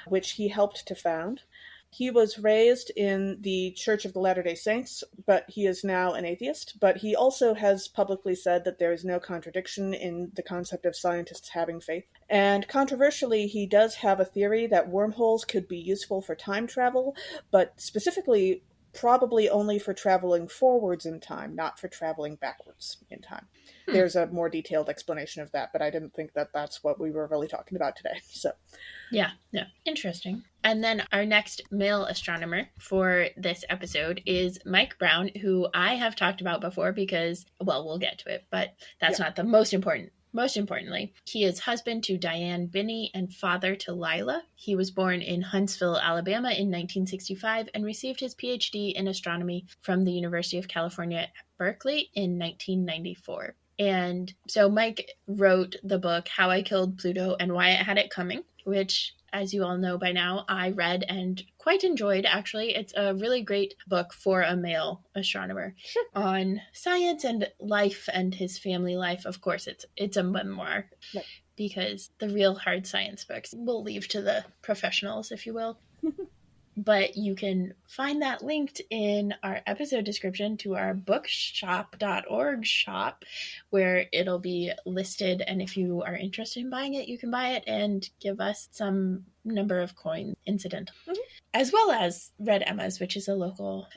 which he helped to found. He was raised in the Church of the Latter-day Saints, but he is now an atheist. But he also has publicly said that there is no contradiction in the concept of scientists having faith. And controversially, he does have a theory that wormholes could be useful for time travel, but specifically probably only for traveling forwards in time, not for traveling backwards in time. There's a more detailed explanation of that, but I didn't think that that's what we were really talking about today. So, yeah, interesting. And then our next male astronomer for this episode is Mike Brown, who I have talked about before because, well, we'll get to it, but that's not the most important. Most importantly, he is husband to Diane Binney and father to Lila. He was born in Huntsville, Alabama in 1965 and received his PhD in astronomy from the University of California at Berkeley in 1994. And so Mike wrote the book How I Killed Pluto and Why It Had It Coming, which, as you all know by now, I read and quite enjoyed, actually. It's a really great book for a male astronomer on science and life and his family life. Of course, it's a memoir because the real hard science books we'll leave to the professionals, if you will. But you can find that linked in our episode description to our bookshop.org shop, where it'll be listed. And if you are interested in buying it, you can buy it and give us some number of coins incidental. As well as Red Emma's, which is a local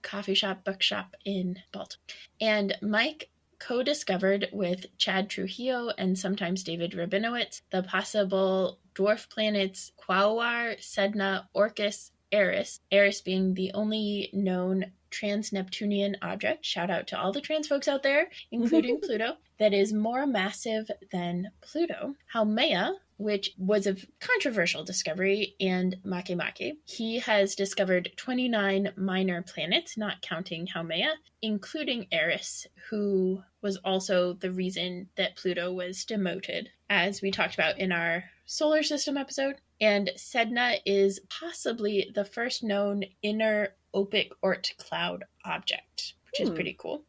coffee shop, bookshop in Baltimore. And Mike co-discovered with Chad Trujillo and sometimes David Rabinowitz the possible dwarf planets Quaoar, Sedna, Orcus, Eris being the only known trans-Neptunian object, shout out to all the trans folks out there, including Pluto, that is more massive than Pluto. Haumea, which was a controversial discovery, and Makemake. He has discovered 29 minor planets, not counting Haumea, including Eris, who was also the reason that Pluto was demoted, as we talked about in our solar system episode. And Sedna is possibly the first known inner Opic Oort cloud object, which is pretty cool.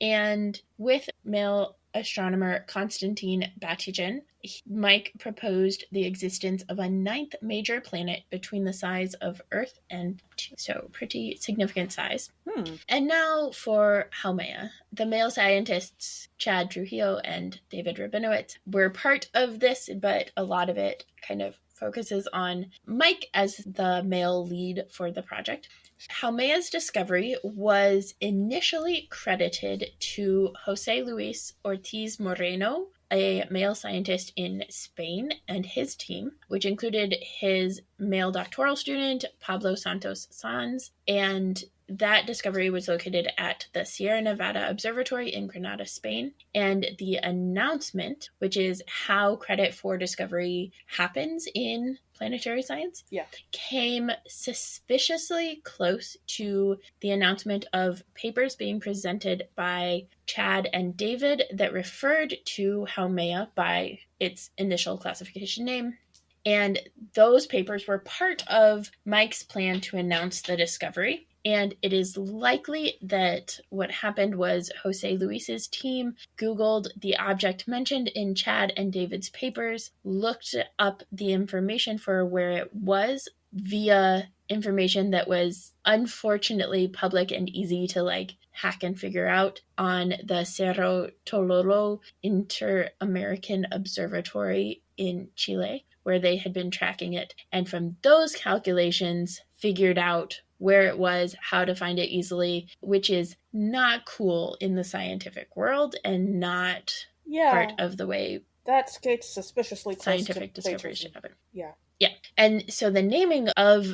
And with male astronomer Konstantin Batygin, Mike proposed the existence of a ninth major planet between the size of Earth and Neptune. So pretty significant size. And now for Haumea. The male scientists Chad Trujillo and David Rabinowitz were part of this, but a lot of it kind of focuses on Mike as the male lead for the project. Haumea's discovery was initially credited to Jose Luis Ortiz Moreno, a male scientist in Spain, and his team, which included his male doctoral student, Pablo Santos Sanz, and that discovery was located at the Sierra Nevada Observatory in Granada, Spain. And the announcement, which is how credit for discovery happens in planetary science, came suspiciously close to the announcement of papers being presented by Chad and David that referred to Haumea by its initial classification name. And those papers were part of Mike's plan to announce the discovery. And it is likely that what happened was Jose Luis's team Googled the object mentioned in Chad and David's papers, looked up the information for where it was via information that was unfortunately public and easy to hack and figure out on the Cerro Tololo Inter-American Observatory in Chile, where they had been tracking it. And from those calculations, figured out where it was, how to find it easily, which is not cool in the scientific world and not part of the way that skates suspiciously close scientific to discoveries should happen. Yeah. And so the naming of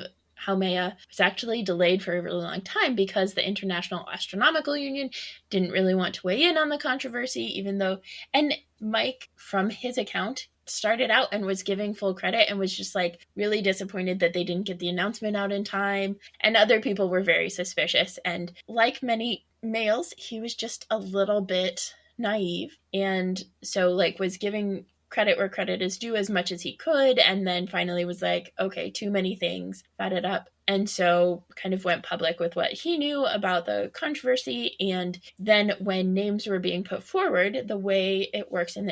Haumea was actually delayed for a really long time because the International Astronomical Union didn't really want to weigh in on the controversy, even though, and Mike, from his account, started out and was giving full credit and was just really disappointed that they didn't get the announcement out in time. And other people were very suspicious. And like many males, he was just a little bit naive. And so was giving credit where credit is due as much as he could. And then finally was okay, too many things, fed it up. And so kind of went public with what he knew about the controversy. And then when names were being put forward, the way it works in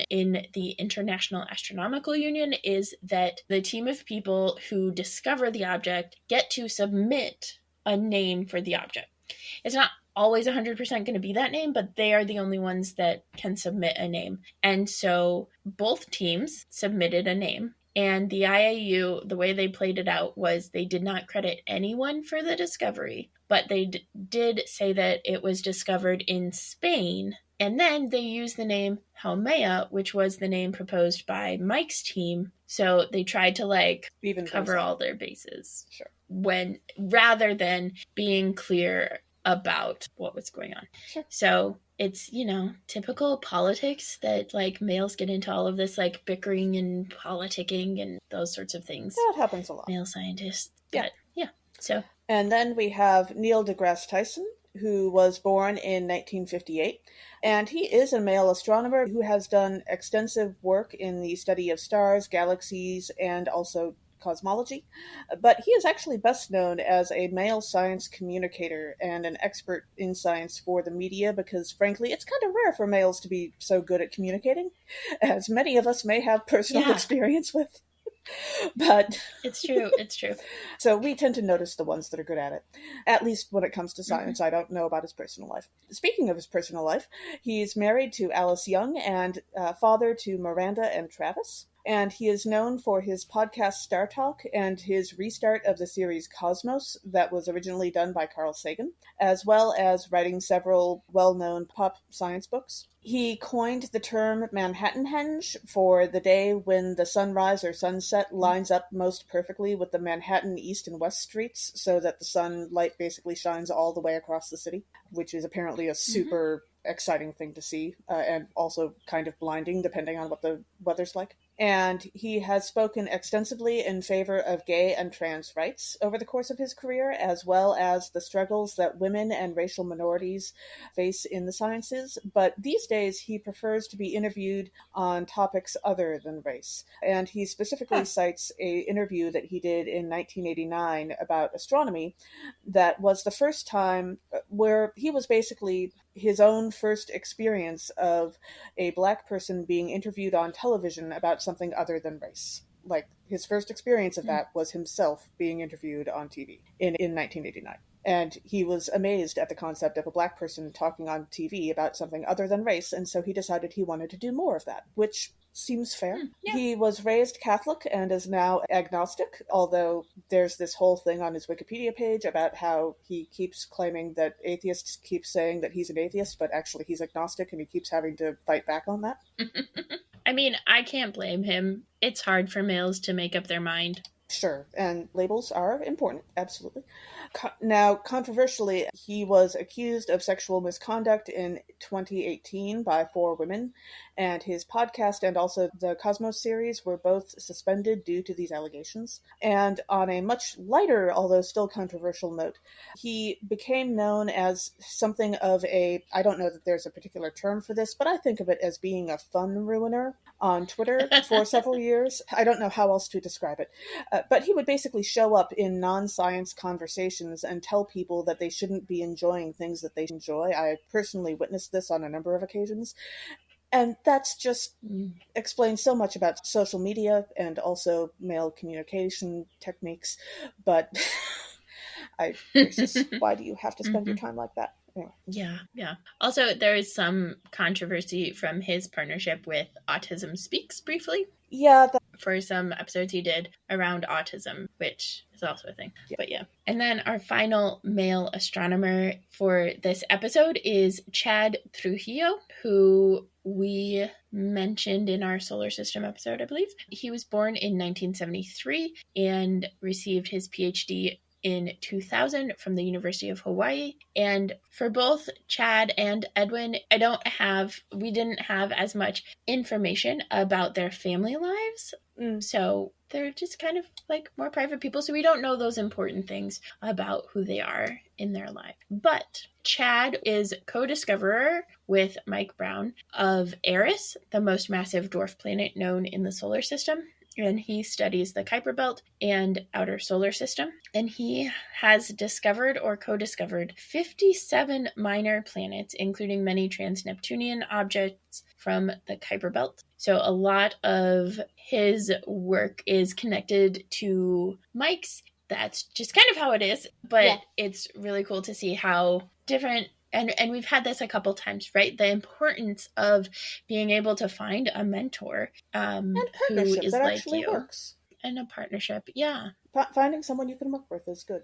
the International Astronomical Union is that the team of people who discover the object get to submit a name for the object. It's not always 100% going to be that name, but they are the only ones that can submit a name. And so both teams submitted a name. And the IAU, the way they played it out was they did not credit anyone for the discovery, but they did say that it was discovered in Spain. And then they used the name Haumea, which was the name proposed by Mike's team. So they tried to even cover all their bases. Sure. When rather than being clear about what was going on. Sure. So it's, typical politics that males get into all of this bickering and politicking and those sorts of things. That happens a lot. Male scientists. Yeah. But, yeah. So. And then we have Neil deGrasse Tyson, who was born in 1958. And he is a male astronomer who has done extensive work in the study of stars, galaxies, and also cosmology, but he is actually best known as a male science communicator and an expert in science for the media because, frankly, it's kind of rare for males to be so good at communicating, as many of us may have personal experience with. But it's true. So we tend to notice the ones that are good at it, at least when it comes to science. I don't know about his personal life. Speaking of his personal life, he's married to Alice Young and father to Miranda and Travis. And he is known for his podcast Star Talk and his restart of the series Cosmos that was originally done by Carl Sagan, as well as writing several well-known pop science books. He coined the term Manhattanhenge for the day when the sunrise or sunset lines up most perfectly with the Manhattan east and west streets so that the sunlight basically shines all the way across the city, which is apparently a super exciting thing to see and also kind of blinding depending on what the weather's like. And he has spoken extensively in favor of gay and trans rights over the course of his career, as well as the struggles that women and racial minorities face in the sciences. But these days, he prefers to be interviewed on topics other than race. And he specifically cites an interview that he did in 1989 about astronomy that was the first time where he was basically his own first experience of a Black person being interviewed on television about something other than race. Like, his first experience of that was himself being interviewed on TV in 1989. And he was amazed at the concept of a Black person talking on TV about something other than race, and so he decided he wanted to do more of that, which seems fair. Yeah. He was raised Catholic and is now agnostic, although there's this whole thing on his Wikipedia page about how he keeps claiming that atheists keep saying that he's an atheist, but actually he's agnostic, and he keeps having to fight back on that. I mean, I can't blame him. It's hard for males to make up their mind. Sure, and labels are important, absolutely. Now, controversially, he was accused of sexual misconduct in 2018 by 4 women, and his podcast and also the Cosmos series were both suspended due to these allegations. And on a much lighter, although still controversial note, he became known as something of I don't know that there's a particular term for this, but I think of it as being a fun ruiner on Twitter for several years. I don't know how else to describe it. But he would basically show up in non-science conversations and tell people that they shouldn't be enjoying things that they enjoy. I personally witnessed this on a number of occasions. And that's just explains so much about social media and also male communication techniques. But why do you have to spend your time like that? Anyway. Yeah. Also, there is some controversy from his partnership with Autism Speaks briefly. Yeah. For some episodes he did around autism, which is also a thing. Yeah. But yeah. And then our final male astronomer for this episode is Chad Trujillo, who we mentioned in our solar system episode, I believe. He was born in 1973 and received his PhD in 2000 from the University of Hawaii. And for both Chad and Edwin, we didn't have as much information about their family lives. So they're just kind of like more private people. So we don't know those important things about who they are in their life. But Chad is co-discoverer with Mike Brown of Eris, the most massive dwarf planet known in the solar system. And he studies the Kuiper Belt and outer solar system. And he has discovered or co-discovered 57 minor planets, including many trans-Neptunian objects from the Kuiper Belt. So a lot of his work is connected to Mike's. That's just kind of how it is. But It's really cool to see how different... And we've had this a couple times, right? The importance of being able to find a mentor and who is that like actually you. Works. And a partnership, yeah. Finding someone you can work with is good.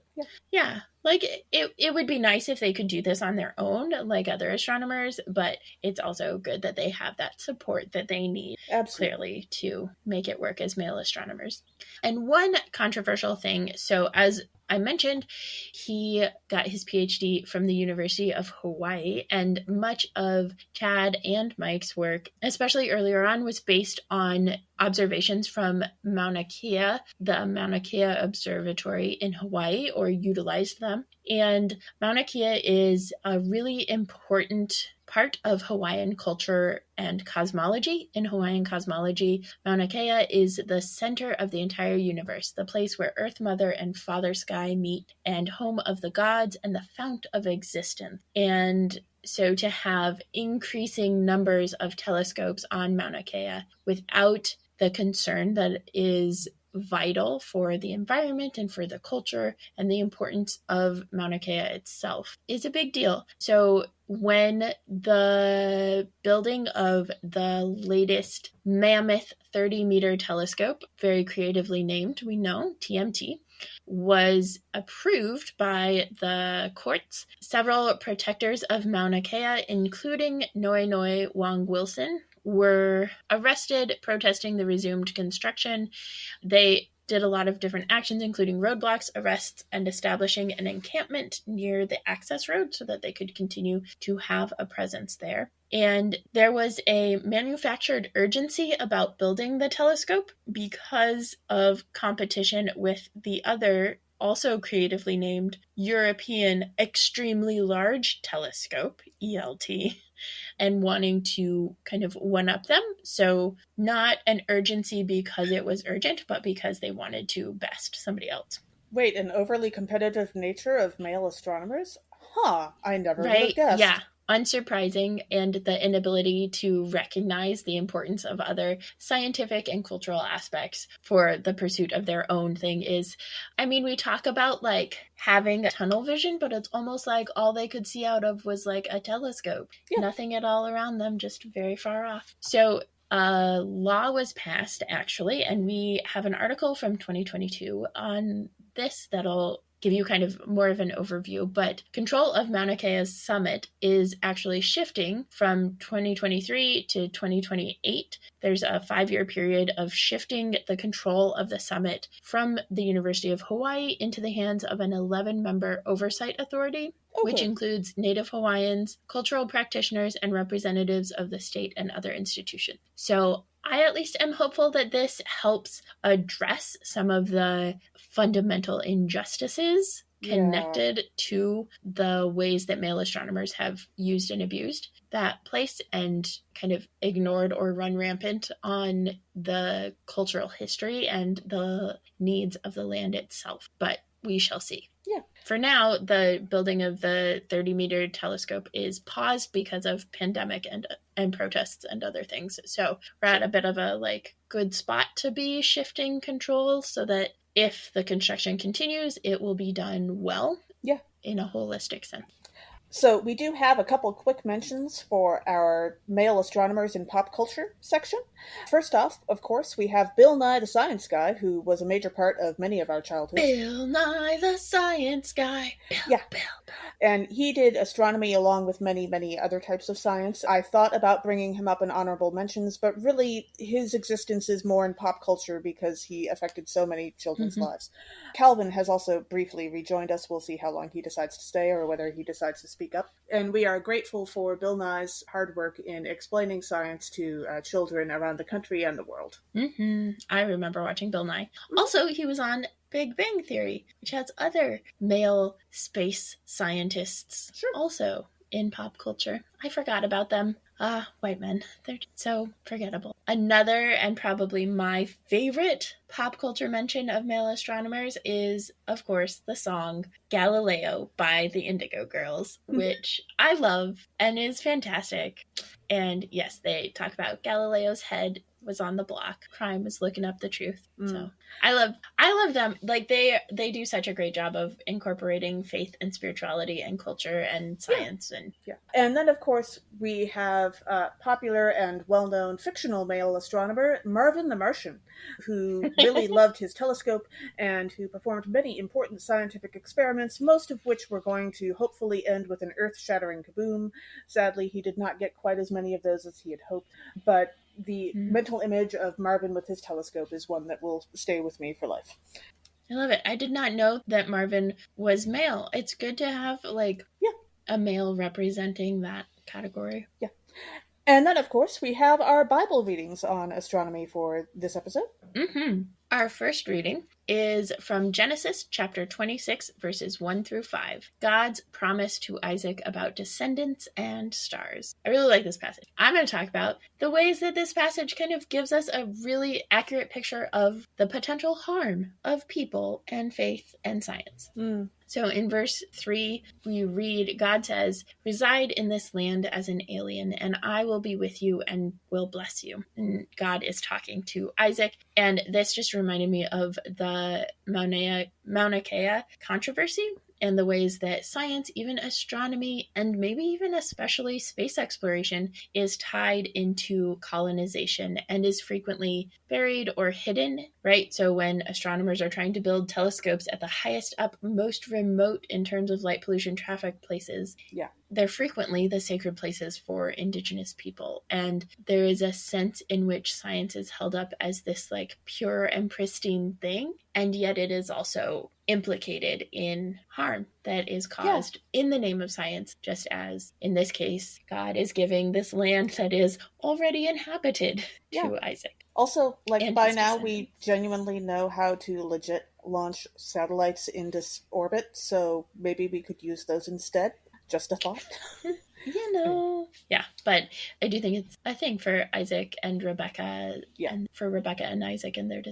Yeah. Like, it would be nice if they could do this on their own, like other astronomers, but it's also good that they have that support that they need, clearly, to make it work as male astronomers. And one controversial thing, so as I mentioned, he got his PhD from the University of Hawaii, and much of Chad and Mike's work, especially earlier on, was based on observations from Mauna Kea, the Mauna Kea Observatory in Hawaii, or utilized them. And Mauna Kea is a really important part of Hawaiian culture and cosmology. In Hawaiian cosmology, Mauna Kea is the center of the entire universe, the place where Earth Mother and Father Sky meet, and home of the gods and the fount of existence. And so to have increasing numbers of telescopes on Mauna Kea without the concern that is vital for the environment and for the culture and the importance of Mauna Kea itself is a big deal. So when the building of the latest mammoth 30-meter telescope, very creatively named, we know, TMT, was approved by the courts, several protectors of Mauna Kea, including Noenoe Wong Wilson, were arrested protesting the resumed construction. They did a lot of different actions, including roadblocks, arrests, and establishing an encampment near the access road so that they could continue to have a presence there. And there was a manufactured urgency about building the telescope because of competition with the other, also creatively named, European Extremely Large Telescope, ELT, and wanting to kind of one-up them. So not an urgency because it was urgent, but because they wanted to best somebody else. Wait, an overly competitive nature of male astronomers? Huh, I never would have Right? guessed. Yeah. Unsurprising, and the inability to recognize the importance of other scientific and cultural aspects for the pursuit of their own thing is, I mean, we talk about like having a tunnel vision, but it's almost like all they could see out of was like a telescope. Yeah. Nothing at all around them, just very far off. So a law was passed, actually, and we have an article from 2022 on this that'll give you kind of more of an overview, but control of Mauna Kea's summit is actually shifting from 2023 to 2028. There's a 5-year period of shifting the control of the summit from the University of Hawaii into the hands of an 11-member oversight authority, which includes Native Hawaiians, cultural practitioners, and representatives of the state and other institutions. So I at least am hopeful that this helps address some of the fundamental injustices connected to the ways that male astronomers have used and abused that place and kind of ignored or run rampant on the cultural history and the needs of the land itself. But we shall see. Yeah. For now, the building of the 30-meter telescope is paused because of pandemic and protests and other things. So we're at a bit of a like good spot to be shifting control so that if the construction continues, it will be done well. Yeah. In a holistic sense. So we do have a couple quick mentions for our male astronomers in pop culture section. First off, of course, we have Bill Nye the Science Guy, who was a major part of many of our childhoods. Bill Nye the Science Guy. Bill. And he did astronomy along with many, many other types of science. I thought about bringing him up in honorable mentions, but really his existence is more in pop culture because he affected so many children's lives. Calvin has also briefly rejoined us. We'll see how long he decides to stay or whether he decides to speak up. And we are grateful for Bill Nye's hard work in explaining science to children around the country and the world. I remember watching Bill Nye. Also, he was on Big Bang Theory, which has other male space scientists also in pop culture. I forgot about them. White men. They're so forgettable. Another, and probably my favorite pop culture mention of male astronomers is, of course, the song Galileo by the Indigo Girls, which I love and is fantastic. And yes, they talk about Galileo's head was on the block. Crime was looking up the truth. So I love them. Like they do such a great job of incorporating faith and spirituality and culture and science. And then, of course, we have popular and well-known fictional male astronomer Marvin the Martian, who really loved his telescope and who performed many important scientific experiments, most of which were going to hopefully end with an earth-shattering kaboom. Sadly, he did not get quite as many of those as he had hoped, but the mental image of Marvin with his telescope is one that will stay with me for life. I love it. I did not know that Marvin was male. It's good to have a male representing that category. Yeah. And then, of course, we have our Bible readings on astronomy for this episode. Our first reading is from Genesis chapter 26, verses 1 through 5. God's promise to Isaac about descendants and stars. I really like this passage. I'm going to talk about the ways that this passage kind of gives us a really accurate picture of the potential harm of people and faith and science. So in verse 3, we read, God says, "Reside in this land as an alien, and I will be with you and will bless you." And God is talking to Isaac, and this just reminded me of the Mauna Kea controversy and the ways that science, even astronomy, and maybe even especially space exploration is tied into colonization and is frequently buried or hidden, right? So when astronomers are trying to build telescopes at the highest up, most remote in terms of light pollution traffic places, Yeah. they're frequently the sacred places for indigenous people. And there is a sense in which science is held up as this like pure and pristine thing. And yet it is also implicated in harm that is caused in the name of science, just as in this case, God is giving this land that is already inhabited to Isaac. Also, like and by his now descendants. we genuinely know how to legit launch satellites into orbit, so maybe we could use those instead. Just a thought. Yeah, but I do think it's a thing for Isaac and Rebecca, Yeah. and for Rebecca and Isaac and their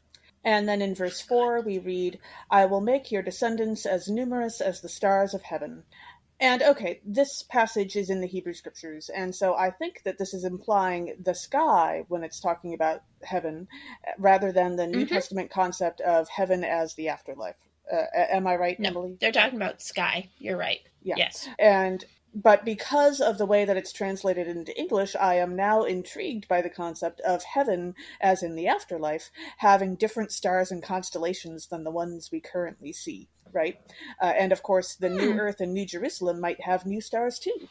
And then in verse 4, we read, I will make your descendants as numerous as the stars of heaven. And okay, this passage is in the Hebrew scriptures, and so I think that this is implying the sky when it's talking about heaven, rather than the New Testament concept of heaven as the afterlife. Am I right, No, Emily? they're talking about sky. You're right. Yeah. Yes. But because of the way that it's translated into English, I am now intrigued by the concept of heaven, as in the afterlife, having different stars and constellations than the ones we currently see, right? And of course, the New Earth and New Jerusalem might have new stars too.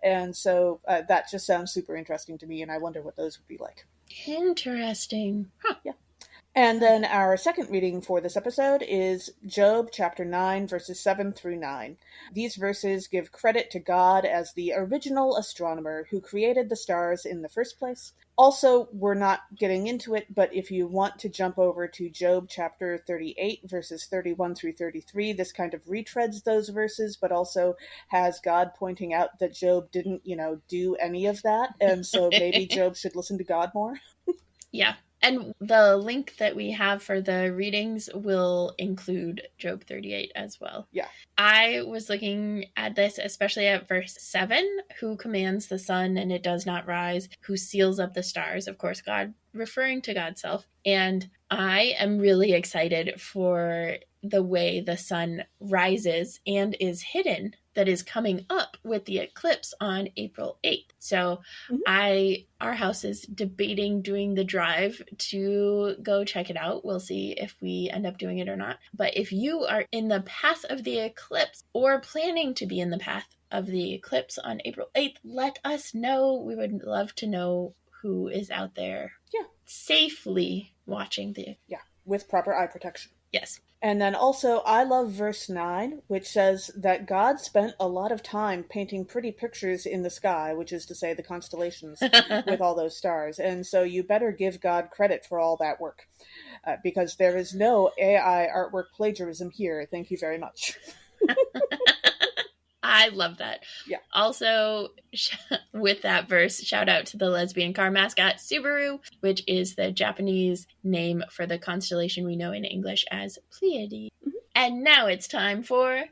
And so that just sounds super interesting to me, and I wonder what those would be like. Interesting. Huh. Yeah. And then our second reading for this episode is Job chapter 9, verses 7 through 9. These verses give credit to God as the original astronomer who created the stars in the first place. Also, we're not getting into it, but if you want to jump over to Job chapter 38, verses 31 through 33, this kind of retreads those verses, but also has God pointing out that Job didn't, do any of that, and so maybe Job should listen to God more. Yeah. And the link that we have for the readings will include Job 38 as well. Yeah. I was looking at this, especially at verse 7, who commands the sun and it does not rise, who seals up the stars. Of course, God referring to God's self. And I am really excited for the way the sun rises and is hidden that is coming up with the eclipse on April 8th. So our house is debating doing the drive to go check it out. We'll see if we end up doing it or not. But if you are in the path of the eclipse or planning to be in the path of the eclipse on April 8th, let us know. We would love to know who is out there safely watching the... Yeah, with proper eye protection. Yes. And then also, I love verse 9, which says that God spent a lot of time painting pretty pictures in the sky, which is to say the constellations, with all those stars. And so you better give God credit for all that work, because there is no AI artwork plagiarism here. Thank you very much. I love that. Yeah. Also, with that verse, shout out to the lesbian car mascot Subaru, which is the Japanese name for the constellation we know in English as Pleiades. And now it's time for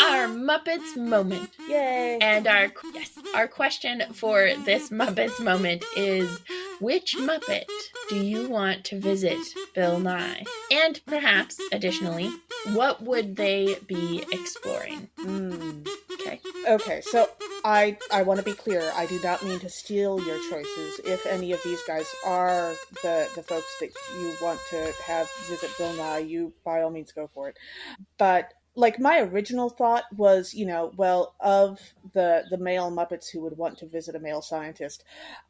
our Muppets moment. Yay! And our question for this Muppets moment is, which Muppet do you want to visit Bill Nye? And perhaps, additionally, what would they be exploring? Okay, so I want to be clear. I do not mean to steal your choices. If any of these guys are the folks that you want to have visit Bill Nye, you by all means go for it. But like my original thought was, of the male Muppets who would want to visit a male scientist,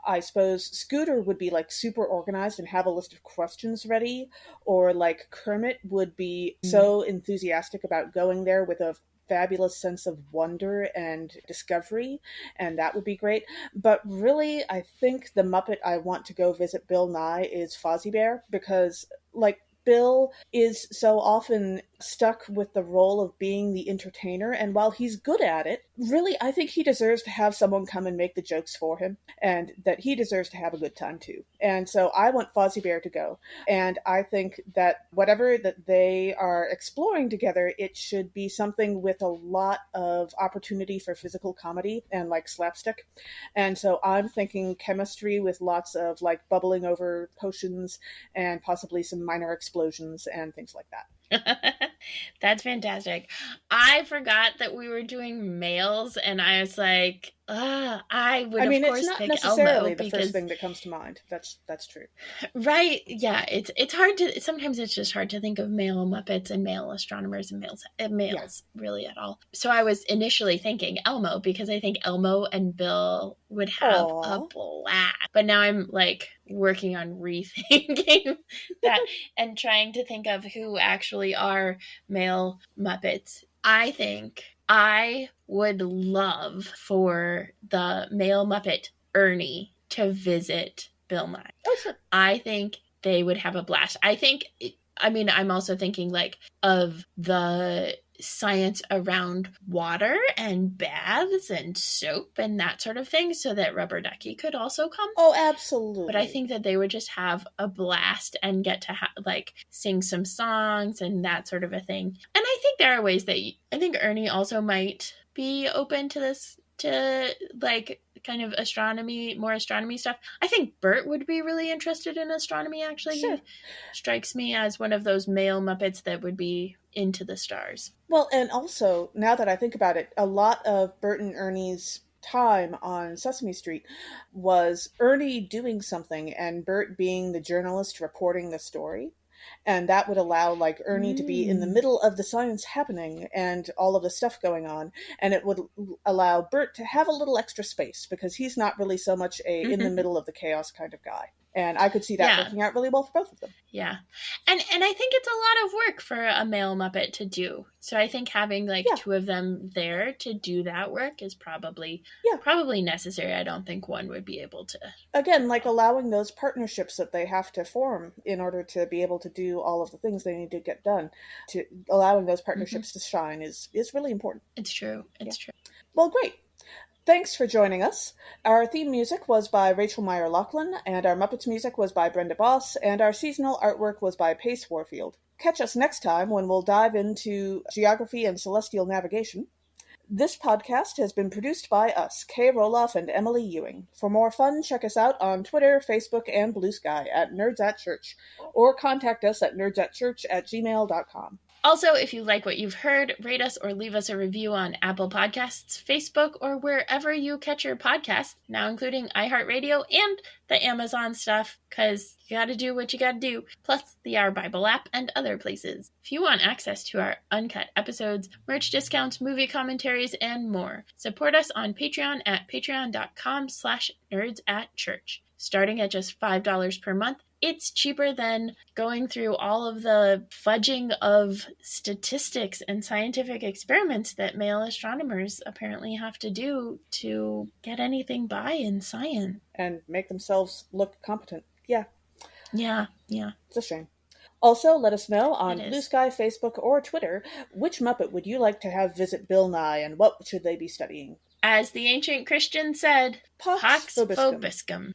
I suppose Scooter would be like super organized and have a list of questions ready, or like Kermit would be so enthusiastic about going there with a fabulous sense of wonder and discovery, and that would be great. But really, I think the Muppet I want to go visit Bill Nye is Fozzie Bear, because like Bill is so often stuck with the role of being the entertainer. And while he's good at it, really, I think he deserves to have someone come and make the jokes for him, and that he deserves to have a good time too. And so I want Fozzie Bear to go. And I think that whatever that they are exploring together, it should be something with a lot of opportunity for physical comedy and like slapstick. And so I'm thinking chemistry with lots of like bubbling over potions and possibly some minor explosions and things like that. That's fantastic. I forgot that we were doing males, and I was like, I would, of it's course, not pick necessarily Elmo the because, first thing that comes to mind. That's true. right? Yeah, it's hard to, sometimes it's just hard to think of male Muppets and male astronomers and males really at all. So I was initially thinking Elmo because I think Elmo and Bill would have a blast. But now I'm like working on rethinking that and trying to think of who actually are male Muppets. I think I would love for the male Muppet Ernie to visit Bill Nye. Oh, sure. I think they would have a blast. I'm also thinking like of the science around water and baths and soap and that sort of thing, so that Rubber Ducky could also come. Oh, absolutely. But I think that they would just have a blast and get to like sing some songs and that sort of a thing. And I think there are ways that I think Ernie also might be open to this, to like kind of more astronomy stuff. I think Bert would be really interested in astronomy, actually. Sure. He strikes me as one of those male Muppets that would be into the stars. Well, and also, now that I think about it, a lot of Bert and Ernie's time on Sesame Street was Ernie doing something and Bert being the journalist reporting the story. And that would allow like Ernie to be in the middle of the science happening and all of the stuff going on, and it would allow Bert to have a little extra space because he's not really so much a in the middle of the chaos kind of guy. And I could see that working out really well for both of them. Yeah. And I think it's a lot of work for a male Muppet to do. So I think having like two of them there to do that work is probably necessary. I don't think one would be able to. Again, like allowing those partnerships that they have to form in order to be able to do all of the things they need to get done, to allowing those partnerships to shine is really important. It's true. It's true. Well, great. Thanks for joining us. Our theme music was by Rachel Meyer-Laughlin, and our Muppets music was by Brenda Boss, and our seasonal artwork was by Pace Warfield. Catch us next time when we'll dive into geography and celestial navigation. This podcast has been produced by us, Kay Rohloff and Emily Ewing. For more fun, check us out on Twitter, Facebook, and Blue Sky at Nerds at Church, or contact us at nerdsatchurch@gmail.com. Also, if you like what you've heard, rate us or leave us a review on Apple Podcasts, Facebook, or wherever you catch your podcast, now including iHeartRadio and the Amazon stuff, because you gotta do what you gotta do, plus the Our Bible app and other places. If you want access to our uncut episodes, merch discounts, movie commentaries, and more, support us on Patreon at patreon.com/nerdsatchurch. Starting at just $5 per month, it's cheaper than going through all of the fudging of statistics and scientific experiments that male astronomers apparently have to do to get anything by in science. And make themselves look competent. Yeah. Yeah. It's a shame. Also, let us know on Blue Sky, Facebook, or Twitter, which Muppet would you like to have visit Bill Nye, and what should they be studying? As the ancient Christian said, Pax Vobiscum.